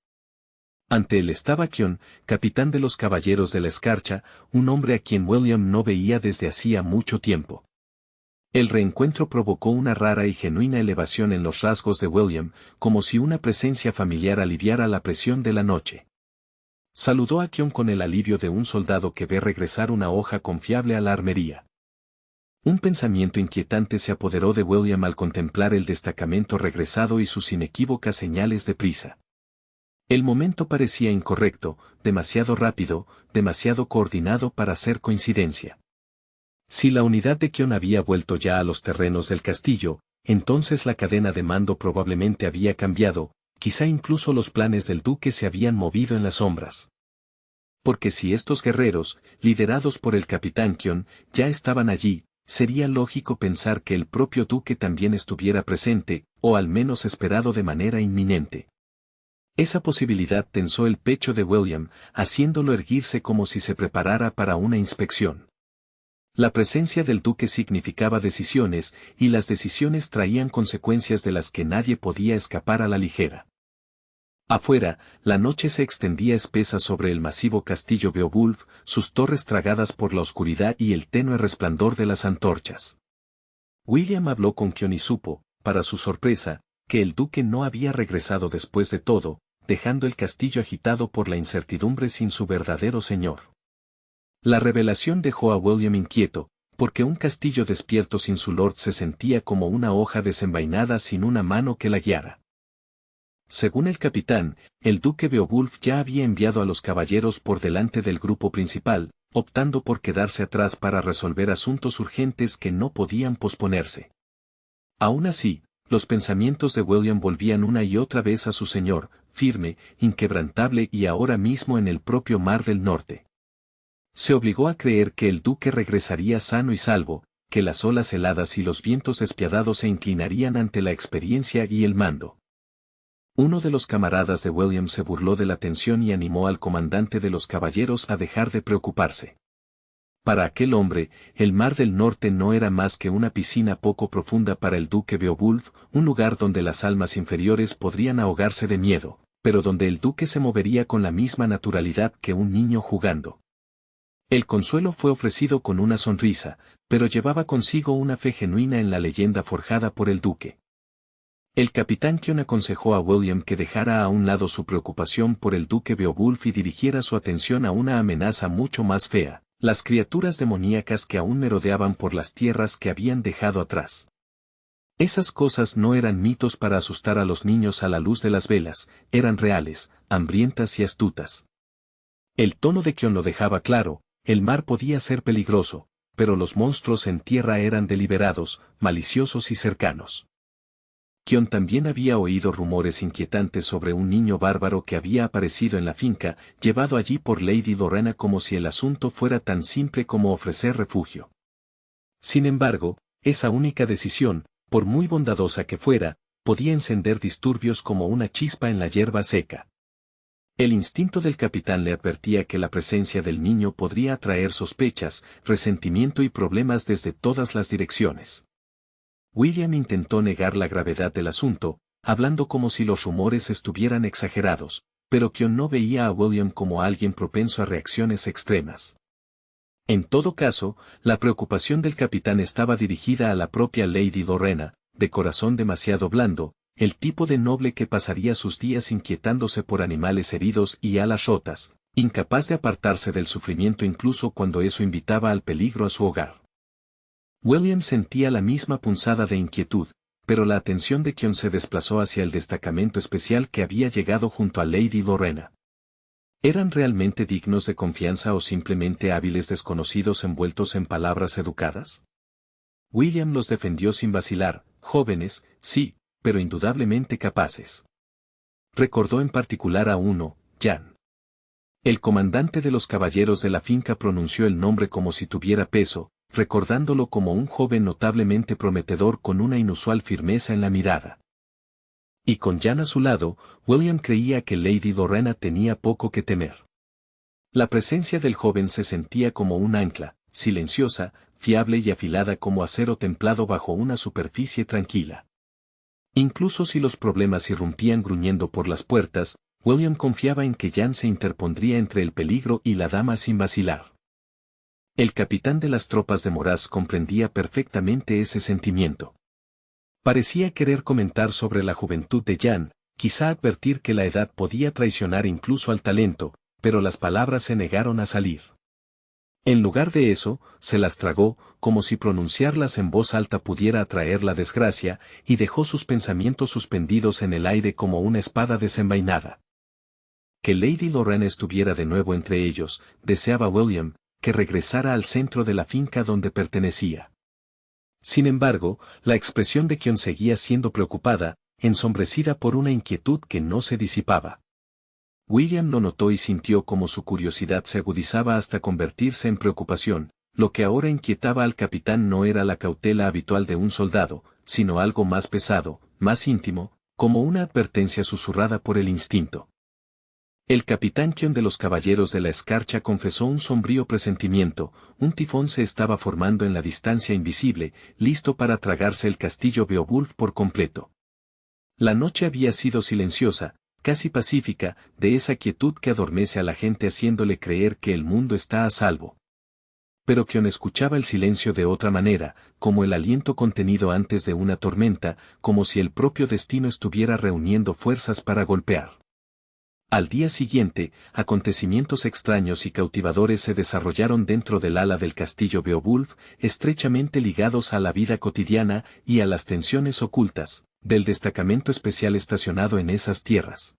Ante él estaba Kion, capitán de los Caballeros de la Escarcha, un hombre a quien William no veía desde hacía mucho tiempo. El reencuentro provocó una rara y genuina elevación en los rasgos de William, como si una presencia familiar aliviara la presión de la noche. Saludó a Kion con el alivio de un soldado que ve regresar una hoja confiable a la armería. Un pensamiento inquietante se apoderó de William al contemplar el destacamento regresado y sus inequívocas señales de prisa. El momento parecía incorrecto, demasiado rápido, demasiado coordinado para ser coincidencia. Si la unidad de Kion había vuelto ya a los terrenos del castillo, entonces la cadena de mando probablemente había cambiado, quizá incluso los planes del duque se habían movido en las sombras. Porque si estos guerreros, liderados por el capitán Kion, ya estaban allí, sería lógico pensar que el propio duque también estuviera presente, o al menos esperado de manera inminente. Esa posibilidad tensó el pecho de William, haciéndolo erguirse como si se preparara para una inspección. La presencia del duque significaba decisiones, y las decisiones traían consecuencias de las que nadie podía escapar a la ligera. Afuera, la noche se extendía espesa sobre el masivo castillo Beowulf, sus torres tragadas por la oscuridad y el tenue resplandor de las antorchas. William habló con Kion y supo, para su sorpresa, que el duque no había regresado después de todo, dejando el castillo agitado por la incertidumbre sin su verdadero señor. La revelación dejó a William inquieto, porque un castillo despierto sin su lord se sentía como una hoja desenvainada sin una mano que la guiara. Según el capitán, el duque Beowulf ya había enviado a los caballeros por delante del grupo principal, optando por quedarse atrás para resolver asuntos urgentes que no podían posponerse. Aún así, los pensamientos de William volvían una y otra vez a su señor, firme, inquebrantable y ahora mismo en el propio Mar del Norte. Se obligó a creer que el duque regresaría sano y salvo, que las olas heladas y los vientos despiadados se inclinarían ante la experiencia y el mando. Uno de los camaradas de William se burló de la tensión y animó al comandante de los caballeros a dejar de preocuparse. Para aquel hombre, el Mar del Norte no era más que una piscina poco profunda para el duque Beowulf, un lugar donde las almas inferiores podrían ahogarse de miedo, pero donde el duque se movería con la misma naturalidad que un niño jugando. El consuelo fue ofrecido con una sonrisa, pero llevaba consigo una fe genuina en la leyenda forjada por el duque. El capitán Kion aconsejó a William que dejara a un lado su preocupación por el duque Beowulf y dirigiera su atención a una amenaza mucho más fea, las criaturas demoníacas que aún merodeaban por las tierras que habían dejado atrás. Esas cosas no eran mitos para asustar a los niños a la luz de las velas, eran reales, hambrientas y astutas. El tono de Kion lo dejaba claro. El mar podía ser peligroso, pero los monstruos en tierra eran deliberados, maliciosos y cercanos. Kion también había oído rumores inquietantes sobre un niño bárbaro que había aparecido en la finca, llevado allí por Lady Lorena como si el asunto fuera tan simple como ofrecer refugio. Sin embargo, esa única decisión, por muy bondadosa que fuera, podía encender disturbios como una chispa en la hierba seca. El instinto del capitán le advertía que la presencia del niño podría atraer sospechas, resentimiento y problemas desde todas las direcciones. William intentó negar la gravedad del asunto, hablando como si los rumores estuvieran exagerados, pero Kion no veía a William como alguien propenso a reacciones extremas. En todo caso, la preocupación del capitán estaba dirigida a la propia Lady Lorena, de corazón demasiado blando, el tipo de noble que pasaría sus días inquietándose por animales heridos y alas rotas, incapaz de apartarse del sufrimiento incluso cuando eso invitaba al peligro a su hogar. William sentía la misma punzada de inquietud, pero la atención de Kion se desplazó hacia el destacamento especial que había llegado junto a Lady Lorena. ¿Eran realmente dignos de confianza o simplemente hábiles desconocidos envueltos en palabras educadas? William los defendió sin vacilar, jóvenes, sí, pero indudablemente capaces. Recordó en particular a uno, Jan. El comandante de los caballeros de la finca pronunció el nombre como si tuviera peso, recordándolo como un joven notablemente prometedor con una inusual firmeza en la mirada. Y con Jan a su lado, William creía que Lady Lorena tenía poco que temer. La presencia del joven se sentía como un ancla, silenciosa, fiable y afilada como acero templado bajo una superficie tranquila. Incluso si los problemas irrumpían gruñendo por las puertas, William confiaba en que Jan se interpondría entre el peligro y la dama sin vacilar. El capitán de las tropas de Moraz comprendía perfectamente ese sentimiento. Parecía querer comentar sobre la juventud de Jan, quizá advertir que la edad podía traicionar incluso al talento, pero las palabras se negaron a salir. En lugar de eso, se las tragó, como si pronunciarlas en voz alta pudiera atraer la desgracia, y dejó sus pensamientos suspendidos en el aire como una espada desenvainada. Que Lady Lorena estuviera de nuevo entre ellos, deseaba William, que regresara al centro de la finca donde pertenecía. Sin embargo, la expresión de Kion seguía siendo preocupada, ensombrecida por una inquietud que no se disipaba. William lo notó y sintió como su curiosidad se agudizaba hasta convertirse en preocupación. Lo que ahora inquietaba al capitán no era la cautela habitual de un soldado, sino algo más pesado, más íntimo, como una advertencia susurrada por el instinto. El capitán Kion de los Caballeros de la Escarcha confesó un sombrío presentimiento, un tifón se estaba formando en la distancia invisible, listo para tragarse el castillo Beowulf por completo. La noche había sido silenciosa, casi pacífica, de esa quietud que adormece a la gente haciéndole creer que el mundo está a salvo. Pero Kion escuchaba el silencio de otra manera, como el aliento contenido antes de una tormenta, como si el propio destino estuviera reuniendo fuerzas para golpear. Al día siguiente, acontecimientos extraños y cautivadores se desarrollaron dentro del ala del castillo Beowulf, estrechamente ligados a la vida cotidiana y a las tensiones ocultas del destacamento especial estacionado en esas tierras.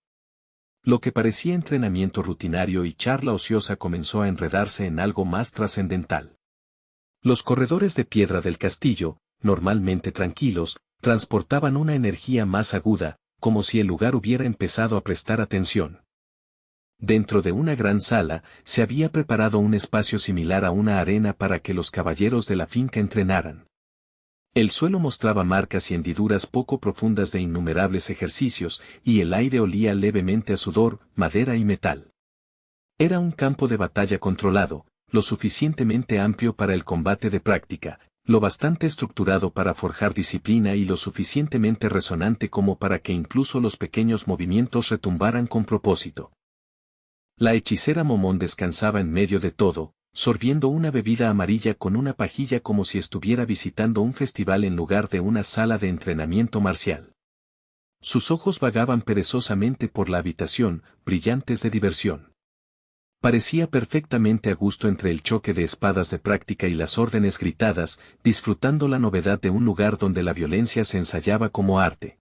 Lo que parecía entrenamiento rutinario y charla ociosa comenzó a enredarse en algo más trascendental. Los corredores de piedra del castillo, normalmente tranquilos, transportaban una energía más aguda, como si el lugar hubiera empezado a prestar atención. Dentro de una gran sala, se había preparado un espacio similar a una arena para que los caballeros de la finca entrenaran. El suelo mostraba marcas y hendiduras poco profundas de innumerables ejercicios, y el aire olía levemente a sudor, madera y metal. Era un campo de batalla controlado, lo suficientemente amplio para el combate de práctica, lo bastante estructurado para forjar disciplina y lo suficientemente resonante como para que incluso los pequeños movimientos retumbaran con propósito. La hechicera Momón descansaba en medio de todo, sorbiendo una bebida amarilla con una pajilla como si estuviera visitando un festival en lugar de una sala de entrenamiento marcial. Sus ojos vagaban perezosamente por la habitación, brillantes de diversión. Parecía perfectamente a gusto entre el choque de espadas de práctica y las órdenes gritadas, disfrutando la novedad de un lugar donde la violencia se ensayaba como arte.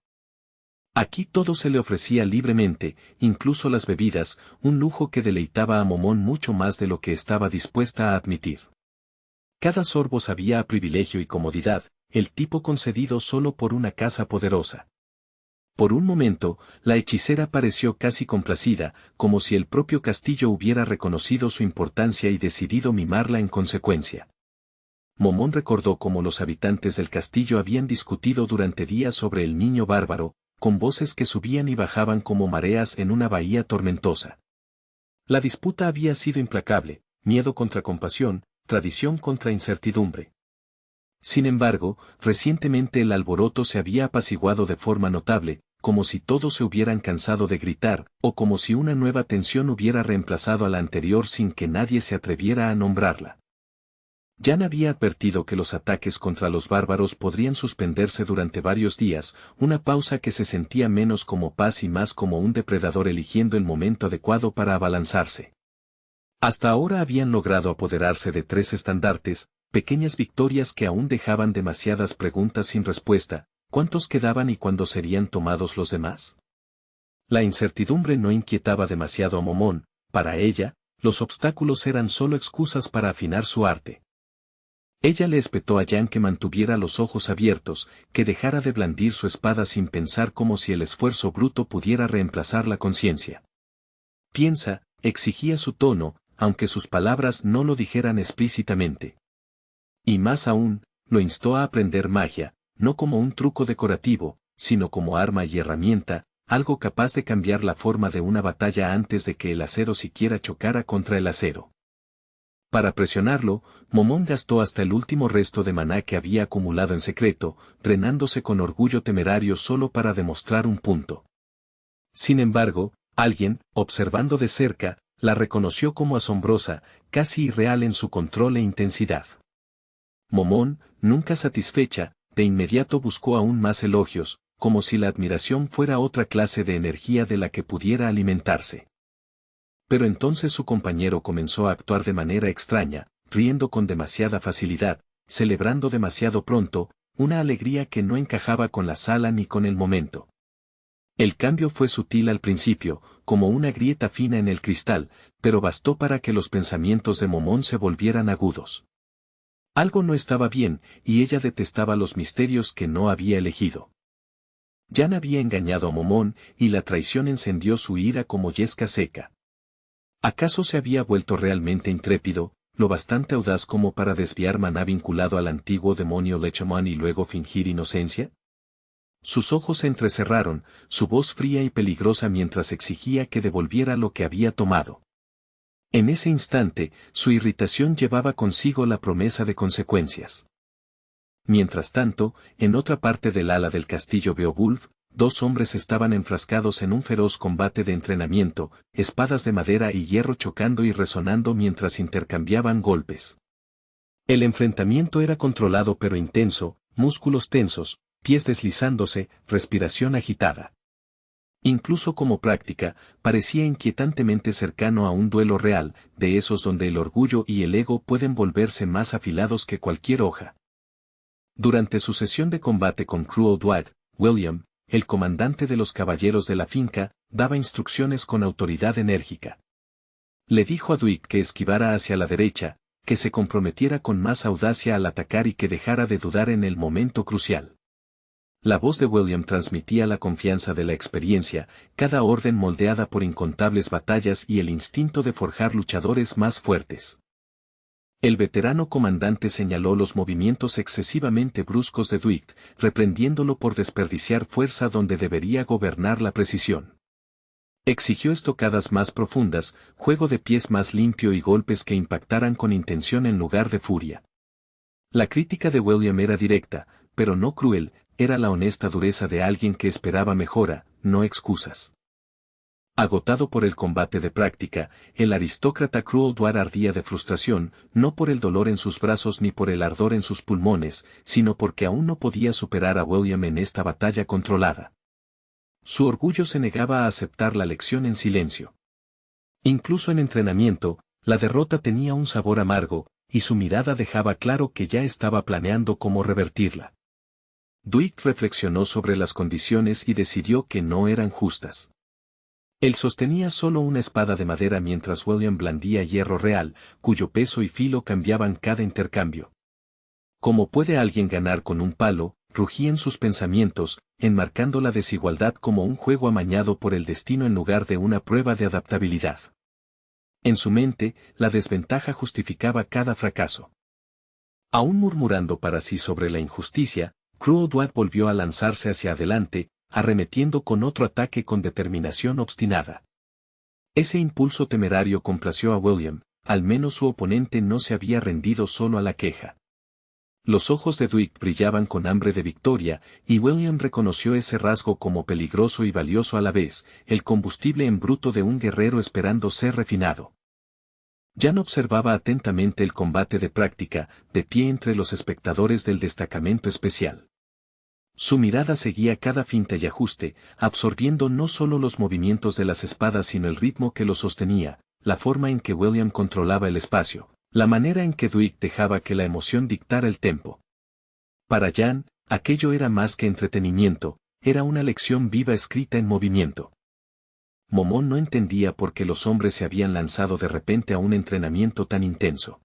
Aquí todo se le ofrecía libremente, incluso las bebidas, un lujo que deleitaba a Momón mucho más de lo que estaba dispuesta a admitir. Cada sorbo sabía a privilegio y comodidad, el tipo concedido solo por una casa poderosa. Por un momento, la hechicera pareció casi complacida, como si el propio castillo hubiera reconocido su importancia y decidido mimarla en consecuencia. Momón recordó cómo los habitantes del castillo habían discutido durante días sobre el niño bárbaro, con voces que subían y bajaban como mareas en una bahía tormentosa. La disputa había sido implacable, miedo contra compasión, tradición contra incertidumbre. Sin embargo, recientemente el alboroto se había apaciguado de forma notable, como si todos se hubieran cansado de gritar, o como si una nueva tensión hubiera reemplazado a la anterior sin que nadie se atreviera a nombrarla. Jan había advertido que los ataques contra los bárbaros podrían suspenderse durante varios días, una pausa que se sentía menos como paz y más como un depredador eligiendo el momento adecuado para abalanzarse. Hasta ahora habían logrado apoderarse de 3 estandartes, pequeñas victorias que aún dejaban demasiadas preguntas sin respuesta. ¿Cuántos quedaban y cuándo serían tomados los demás? La incertidumbre no inquietaba demasiado a Momón. Para ella, los obstáculos eran solo excusas para afinar su arte. Ella le espetó a Jan que mantuviera los ojos abiertos, que dejara de blandir su espada sin pensar, como si el esfuerzo bruto pudiera reemplazar la conciencia. Piensa, exigía su tono, aunque sus palabras no lo dijeran explícitamente. Y más aún, lo instó a aprender magia, no como un truco decorativo, sino como arma y herramienta, algo capaz de cambiar la forma de una batalla antes de que el acero siquiera chocara contra el acero. Para presionarlo, Momón gastó hasta el último resto de maná que había acumulado en secreto, drenándose con orgullo temerario solo para demostrar un punto. Sin embargo, alguien, observando de cerca, la reconoció como asombrosa, casi irreal en su control e intensidad. Momón, nunca satisfecha, de inmediato buscó aún más elogios, como si la admiración fuera otra clase de energía de la que pudiera alimentarse. Pero entonces su compañero comenzó a actuar de manera extraña, riendo con demasiada facilidad, celebrando demasiado pronto, una alegría que no encajaba con la sala ni con el momento. El cambio fue sutil al principio, como una grieta fina en el cristal, pero bastó para que los pensamientos de Momón se volvieran agudos. Algo no estaba bien, y ella detestaba los misterios que no había elegido. Jan había engañado a Momón, y la traición encendió su ira como yesca seca. ¿Acaso se había vuelto realmente intrépido, lo bastante audaz como para desviar maná vinculado al antiguo demonio Lechomán y luego fingir inocencia? Sus ojos se entrecerraron, su voz fría y peligrosa mientras exigía que devolviera lo que había tomado. En ese instante, su irritación llevaba consigo la promesa de consecuencias. Mientras tanto, en otra parte del ala del castillo Beowulf, 2 hombres estaban enfrascados en un feroz combate de entrenamiento, espadas de madera y hierro chocando y resonando mientras intercambiaban golpes. El enfrentamiento era controlado pero intenso, músculos tensos, pies deslizándose, respiración agitada. Incluso como práctica, parecía inquietantemente cercano a un duelo real, de esos donde el orgullo y el ego pueden volverse más afilados que cualquier hoja. Durante su sesión de combate con Cruel Dwight, William, el comandante de los caballeros de la finca, daba instrucciones con autoridad enérgica. Le dijo a Dwight que esquivara hacia la derecha, que se comprometiera con más audacia al atacar y que dejara de dudar en el momento crucial. La voz de William transmitía la confianza de la experiencia, cada orden moldeada por incontables batallas y el instinto de forjar luchadores más fuertes. El veterano comandante señaló los movimientos excesivamente bruscos de Dwight, reprendiéndolo por desperdiciar fuerza donde debería gobernar la precisión. Exigió estocadas más profundas, juego de pies más limpio y golpes que impactaran con intención en lugar de furia. La crítica de William era directa, pero no cruel, era la honesta dureza de alguien que esperaba mejora, no excusas. Agotado por el combate de práctica, el aristócrata Cruel Dwight ardía de frustración, no por el dolor en sus brazos ni por el ardor en sus pulmones, sino porque aún no podía superar a William en esta batalla controlada. Su orgullo se negaba a aceptar la lección en silencio. Incluso en entrenamiento, la derrota tenía un sabor amargo, y su mirada dejaba claro que ya estaba planeando cómo revertirla. Dwight reflexionó sobre las condiciones y decidió que no eran justas. Él sostenía solo una espada de madera mientras William blandía hierro real, cuyo peso y filo cambiaban cada intercambio. ¿Cómo puede alguien ganar con un palo? Rugían sus pensamientos, enmarcando la desigualdad como un juego amañado por el destino en lugar de una prueba de adaptabilidad. En su mente, la desventaja justificaba cada fracaso. Aún murmurando para sí sobre la injusticia, Cruel Dwight volvió a lanzarse hacia adelante, arremetiendo con otro ataque con determinación obstinada. Ese impulso temerario complació a William, al menos su oponente no se había rendido solo a la queja. Los ojos de Dwight brillaban con hambre de victoria, y William reconoció ese rasgo como peligroso y valioso a la vez, el combustible en bruto de un guerrero esperando ser refinado. Jan observaba atentamente el combate de práctica, de pie entre los espectadores del destacamento especial. Su mirada seguía cada finta y ajuste, absorbiendo no solo los movimientos de las espadas sino el ritmo que los sostenía, la forma en que William controlaba el espacio, la manera en que Dwight dejaba que la emoción dictara el tempo. Para Jan, aquello era más que entretenimiento, era una lección viva escrita en movimiento. Momón no entendía por qué los hombres se habían lanzado de repente a un entrenamiento tan intenso.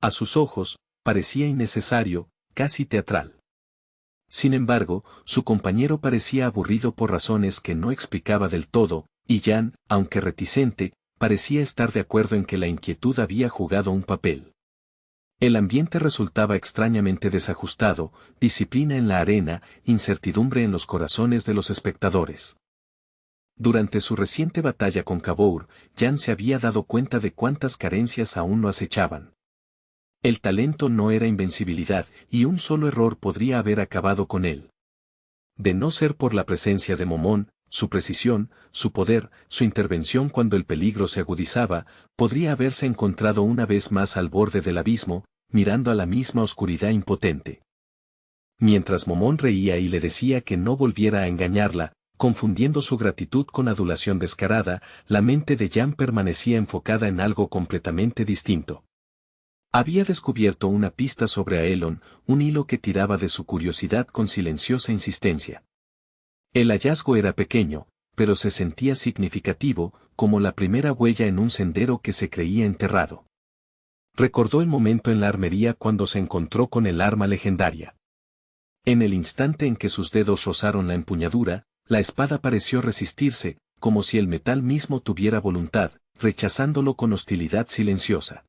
A sus ojos, parecía innecesario, casi teatral. Sin embargo, su compañero parecía aburrido por razones que no explicaba del todo, y Jan, aunque reticente, parecía estar de acuerdo en que la inquietud había jugado un papel. El ambiente resultaba extrañamente desajustado, disciplina en la arena, incertidumbre en los corazones de los espectadores. Durante su reciente batalla con Cabour, Jan se había dado cuenta de cuántas carencias aún lo acechaban. El talento no era invencibilidad, y un solo error podría haber acabado con él. De no ser por la presencia de Momón, su precisión, su poder, su intervención cuando el peligro se agudizaba, podría haberse encontrado una vez más al borde del abismo, mirando a la misma oscuridad impotente. Mientras Momón reía y le decía que no volviera a engañarla, confundiendo su gratitud con adulación descarada, la mente de Jan permanecía enfocada en algo completamente distinto. Había descubierto una pista sobre Aelon, un hilo que tiraba de su curiosidad con silenciosa insistencia. El hallazgo era pequeño, pero se sentía significativo, como la primera huella en un sendero que se creía enterrado. Recordó el momento en la armería cuando se encontró con el arma legendaria. En el instante en que sus dedos rozaron la empuñadura, la espada pareció resistirse, como si el metal mismo tuviera voluntad, rechazándolo con hostilidad silenciosa.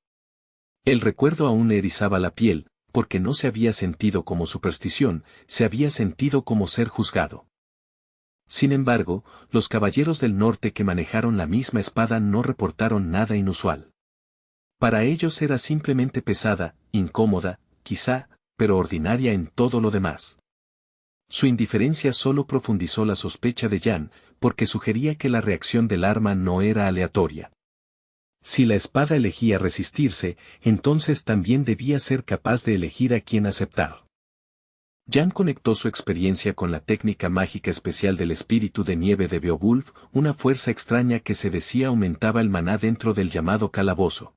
El recuerdo aún le erizaba la piel, porque no se había sentido como superstición, se había sentido como ser juzgado. Sin embargo, los caballeros del norte que manejaron la misma espada no reportaron nada inusual. Para ellos era simplemente pesada, incómoda, quizá, pero ordinaria en todo lo demás. Su indiferencia solo profundizó la sospecha de Jan, porque sugería que la reacción del arma no era aleatoria. Si la espada elegía resistirse, entonces también debía ser capaz de elegir a quién aceptar. Jan conectó su experiencia con la técnica mágica especial del espíritu de nieve de Beowulf, una fuerza extraña que se decía aumentaba el maná dentro del llamado calabozo.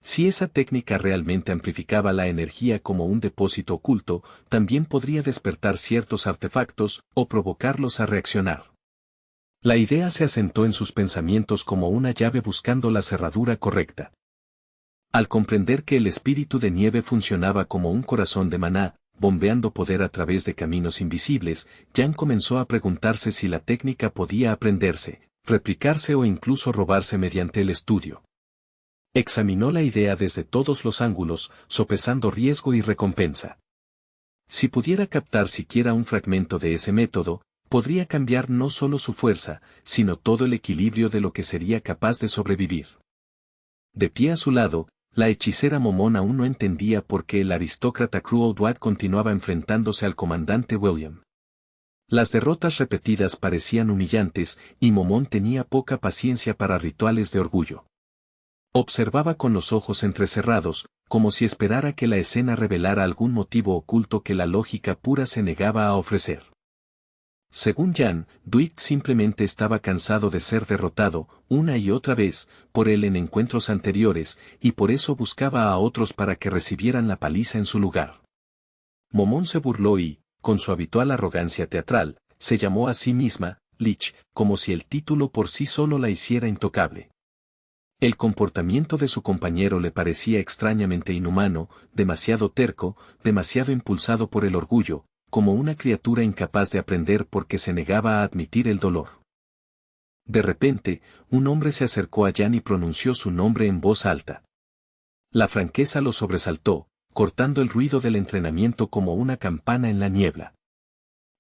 Si esa técnica realmente amplificaba la energía como un depósito oculto, también podría despertar ciertos artefactos o provocarlos a reaccionar. La idea se asentó en sus pensamientos como una llave buscando la cerradura correcta. Al comprender que el espíritu de nieve funcionaba como un corazón de maná, bombeando poder a través de caminos invisibles, Jan comenzó a preguntarse si la técnica podía aprenderse, replicarse o incluso robarse mediante el estudio. Examinó la idea desde todos los ángulos, sopesando riesgo y recompensa. Si pudiera captar siquiera un fragmento de ese método, podría cambiar no solo su fuerza, sino todo el equilibrio de lo que sería capaz de sobrevivir. De pie a su lado, la hechicera Momón aún no entendía por qué el aristócrata Cruel continuaba enfrentándose al comandante William. Las derrotas repetidas parecían humillantes, y Momón tenía poca paciencia para rituales de orgullo. Observaba con los ojos entrecerrados, como si esperara que la escena revelara algún motivo oculto que la lógica pura se negaba a ofrecer. Según Jan, Dwight simplemente estaba cansado de ser derrotado, una y otra vez, por él en encuentros anteriores, y por eso buscaba a otros para que recibieran la paliza en su lugar. Momón se burló y, con su habitual arrogancia teatral, se llamó a sí misma, Lich, como si el título por sí solo la hiciera intocable. El comportamiento de su compañero le parecía extrañamente inhumano, demasiado terco, demasiado impulsado por el orgullo, como una criatura incapaz de aprender porque se negaba a admitir el dolor. De repente, un hombre se acercó a Jan y pronunció su nombre en voz alta. La franqueza lo sobresaltó, cortando el ruido del entrenamiento como una campana en la niebla.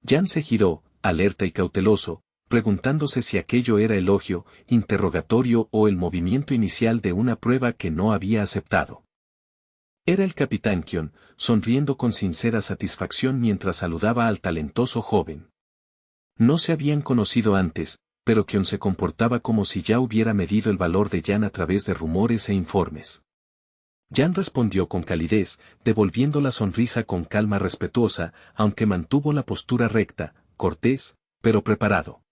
Jan se giró, alerta y cauteloso, preguntándose si aquello era elogio, interrogatorio o el movimiento inicial de una prueba que no había aceptado. Era el capitán Kion, sonriendo con sincera satisfacción mientras saludaba al talentoso joven. No se habían conocido antes, pero Kion se comportaba como si ya hubiera medido el valor de Jan a través de rumores e informes. Jan respondió con calidez, devolviendo la sonrisa con calma respetuosa, aunque mantuvo la postura recta, cortés, pero preparado.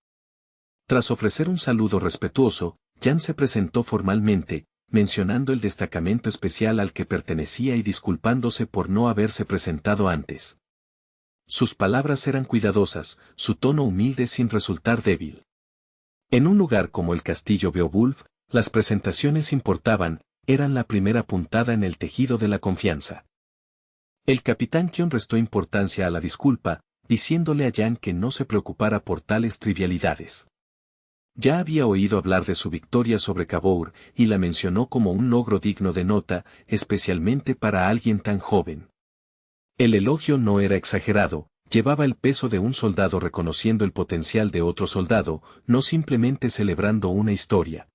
Tras ofrecer un saludo respetuoso, Jan se presentó formalmente, mencionando el destacamento especial al que pertenecía y disculpándose por no haberse presentado antes. Sus palabras eran cuidadosas, su tono humilde sin resultar débil. En un lugar como el castillo Beowulf, las presentaciones importaban, eran la primera puntada en el tejido de la confianza. El capitán Kion restó importancia a la disculpa, diciéndole a Jan que no se preocupara por tales trivialidades. Ya había oído hablar de su victoria sobre Cabour, y la mencionó como un logro digno de nota, especialmente para alguien tan joven. El elogio no era exagerado, llevaba el peso de un soldado reconociendo el potencial de otro soldado, no simplemente celebrando una historia.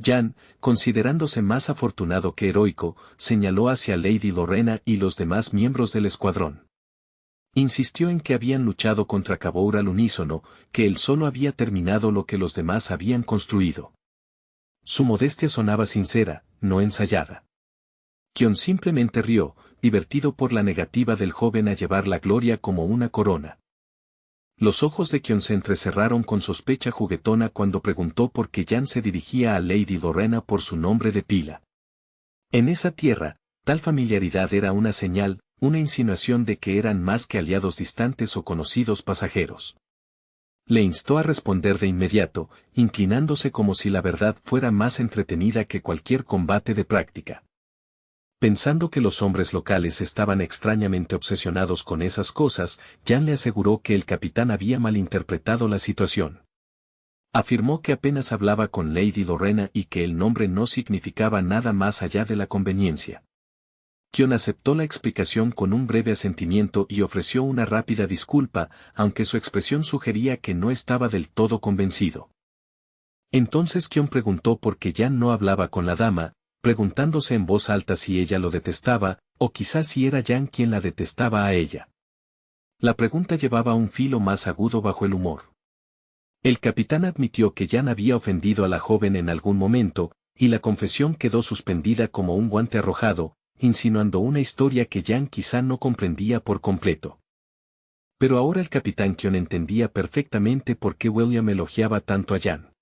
Jan, considerándose más afortunado que heroico, señaló hacia Lady Lorena y los demás miembros del escuadrón. Insistió en que habían luchado contra Cabour al unísono, que él solo había terminado lo que los demás habían construido. Su modestia sonaba sincera, no ensayada. Kion simplemente rió, divertido por la negativa del joven a llevar la gloria como una corona. Los ojos de Kion se entrecerraron con sospecha juguetona cuando preguntó por qué Jan se dirigía a Lady Lorena por su nombre de pila. En esa tierra, tal familiaridad era una señal, una insinuación de que eran más que aliados distantes o conocidos pasajeros. Le instó a responder de inmediato, inclinándose como si la verdad fuera más entretenida que cualquier combate de práctica. Pensando que los hombres locales estaban extrañamente obsesionados con esas cosas, Jan le aseguró que el capitán había malinterpretado la situación. Afirmó que apenas hablaba con Lady Lorena y que el nombre no significaba nada más allá de la conveniencia. Kion aceptó la explicación con un breve asentimiento y ofreció una rápida disculpa, aunque su expresión sugería que no estaba del todo convencido. Entonces Kion preguntó por qué Jan no hablaba con la dama, preguntándose en voz alta si ella lo detestaba, o quizás si era Jan quien la detestaba a ella. La pregunta llevaba un filo más agudo bajo el humor. El capitán admitió que Jan había ofendido a la joven en algún momento, y la confesión quedó suspendida como un guante arrojado, insinuando una historia que Jan quizá no comprendía por completo. Pero ahora el capitán Kion entendía perfectamente por qué William elogiaba tanto a Jan.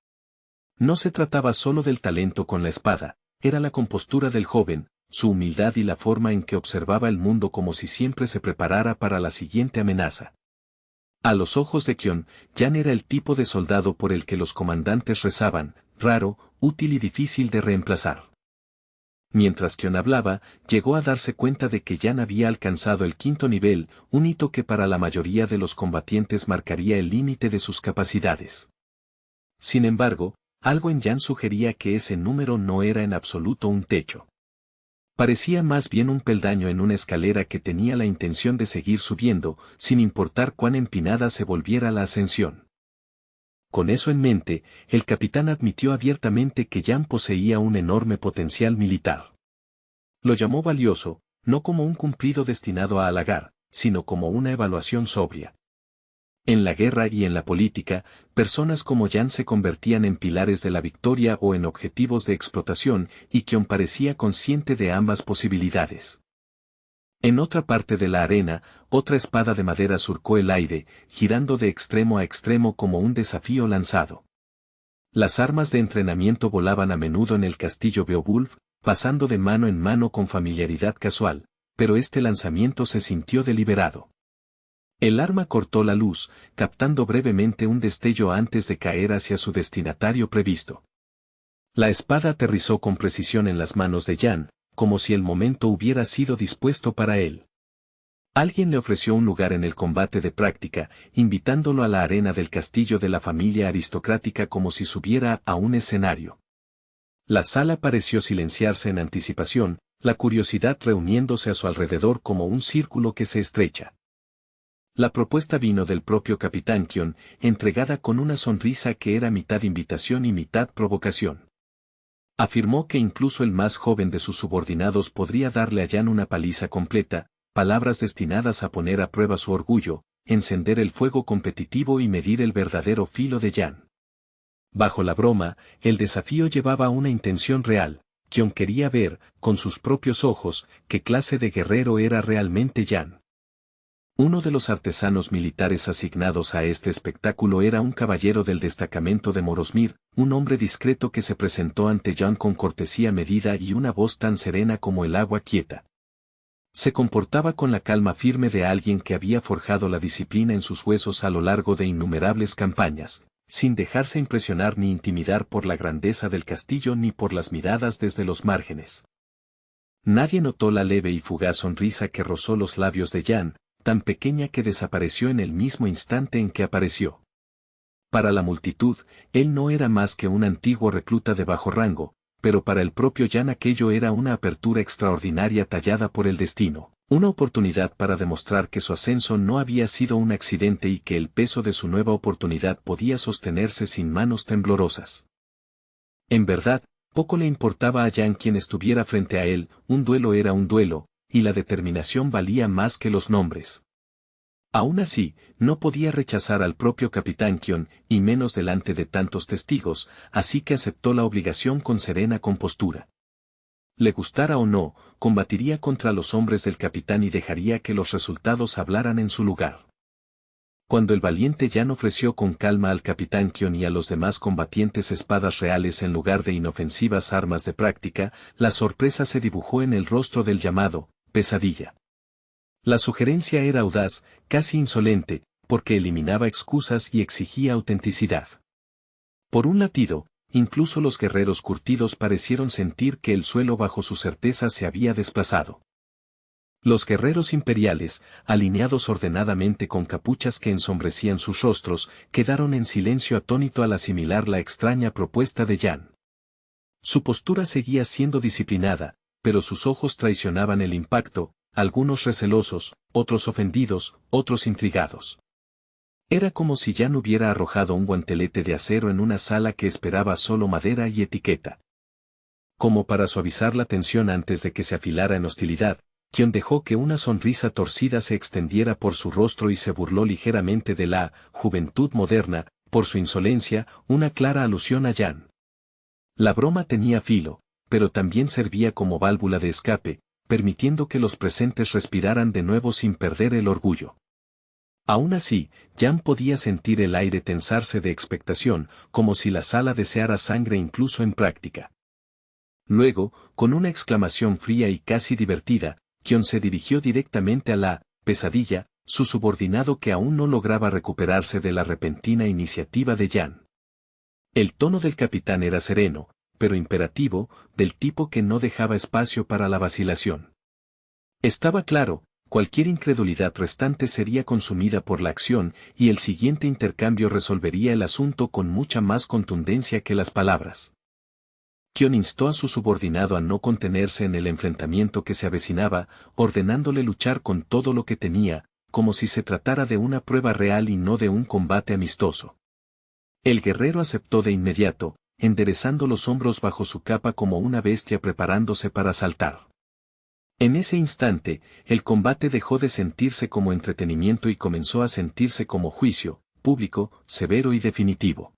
No se trataba solo del talento con la espada, era la compostura del joven, su humildad y la forma en que observaba el mundo como si siempre se preparara para la siguiente amenaza. A los ojos de Kion, Jan era el tipo de soldado por el que los comandantes rezaban, raro, útil y difícil de reemplazar. Mientras Kion hablaba, llegó a darse cuenta de que Jan había alcanzado el 5.º nivel, un hito que para la mayoría de los combatientes marcaría el límite de sus capacidades. Sin embargo, algo en Jan sugería que ese número no era en absoluto un techo. Parecía más bien un peldaño en una escalera que tenía la intención de seguir subiendo, sin importar cuán empinada se volviera la ascensión. Con eso en mente, el capitán admitió abiertamente que Jan poseía un enorme potencial militar. Lo llamó valioso, no como un cumplido destinado a halagar, sino como una evaluación sobria. En la guerra y en la política, personas como Jan se convertían en pilares de la victoria o en objetivos de explotación, y Kion parecía consciente de ambas posibilidades. En otra parte de la arena, otra espada de madera surcó el aire, girando de extremo a extremo como un desafío lanzado. Las armas de entrenamiento volaban a menudo en el castillo Beowulf, pasando de mano en mano con familiaridad casual, pero este lanzamiento se sintió deliberado. El arma cortó la luz, captando brevemente un destello antes de caer hacia su destinatario previsto. La espada aterrizó con precisión en las manos de Jan, como si el momento hubiera sido dispuesto para él. Alguien le ofreció un lugar en el combate de práctica, invitándolo a la arena del castillo de la familia aristocrática como si subiera a un escenario. La sala pareció silenciarse en anticipación, la curiosidad reuniéndose a su alrededor como un círculo que se estrecha. La propuesta vino del propio capitán Kion, entregada con una sonrisa que era mitad invitación y mitad provocación. Afirmó que incluso el más joven de sus subordinados podría darle a Jan una paliza completa, palabras destinadas a poner a prueba su orgullo, encender el fuego competitivo y medir el verdadero filo de Jan. Bajo la broma, el desafío llevaba una intención real. Kion quería ver, con sus propios ojos, qué clase de guerrero era realmente Jan. Uno de los artesanos militares asignados a este espectáculo era un caballero del destacamento de Morosmir, un hombre discreto que se presentó ante Jan con cortesía medida y una voz tan serena como el agua quieta. Se comportaba con la calma firme de alguien que había forjado la disciplina en sus huesos a lo largo de innumerables campañas, sin dejarse impresionar ni intimidar por la grandeza del castillo ni por las miradas desde los márgenes. Nadie notó la leve y fugaz sonrisa que rozó los labios de Jan, tan pequeña que desapareció en el mismo instante en que apareció. Para la multitud, él no era más que un antiguo recluta de bajo rango, pero para el propio Jan aquello era una apertura extraordinaria tallada por el destino, una oportunidad para demostrar que su ascenso no había sido un accidente y que el peso de su nueva oportunidad podía sostenerse sin manos temblorosas. En verdad, poco le importaba a Jan quien estuviera frente a él, un duelo era un duelo, y la determinación valía más que los nombres. Aún así, no podía rechazar al propio capitán Kion, y menos delante de tantos testigos, así que aceptó la obligación con serena compostura. Le gustara o no, combatiría contra los hombres del capitán y dejaría que los resultados hablaran en su lugar. Cuando el valiente Jan ofreció con calma al capitán Kion y a los demás combatientes espadas reales en lugar de inofensivas armas de práctica, la sorpresa se dibujó en el rostro del llamado, Pesadilla. La sugerencia era audaz, casi insolente, porque eliminaba excusas y exigía autenticidad. Por un latido, incluso los guerreros curtidos parecieron sentir que el suelo bajo su certeza se había desplazado. Los guerreros imperiales, alineados ordenadamente con capuchas que ensombrecían sus rostros, quedaron en silencio atónito al asimilar la extraña propuesta de Jan. Su postura seguía siendo disciplinada, pero sus ojos traicionaban el impacto, algunos recelosos, otros ofendidos, otros intrigados. Era como si Jan hubiera arrojado un guantelete de acero en una sala que esperaba solo madera y etiqueta. Como para suavizar la tensión antes de que se afilara en hostilidad, Kion dejó que una sonrisa torcida se extendiera por su rostro y se burló ligeramente de la juventud moderna, por su insolencia, una clara alusión a Jan. La broma tenía filo, pero también servía como válvula de escape, permitiendo que los presentes respiraran de nuevo sin perder el orgullo. Aún así, Jan podía sentir el aire tensarse de expectación, como si la sala deseara sangre incluso en práctica. Luego, con una exclamación fría y casi divertida, Kion se dirigió directamente a la Pesadilla, su subordinado que aún no lograba recuperarse de la repentina iniciativa de Jan. El tono del capitán era sereno, pero imperativo, del tipo que no dejaba espacio para la vacilación. Estaba claro, cualquier incredulidad restante sería consumida por la acción y el siguiente intercambio resolvería el asunto con mucha más contundencia que las palabras. Kion instó a su subordinado a no contenerse en el enfrentamiento que se avecinaba, ordenándole luchar con todo lo que tenía, como si se tratara de una prueba real y no de un combate amistoso. El guerrero aceptó de inmediato, enderezando los hombros bajo su capa como una bestia preparándose para saltar. En ese instante, el combate dejó de sentirse como entretenimiento y comenzó a sentirse como juicio, público, severo y definitivo.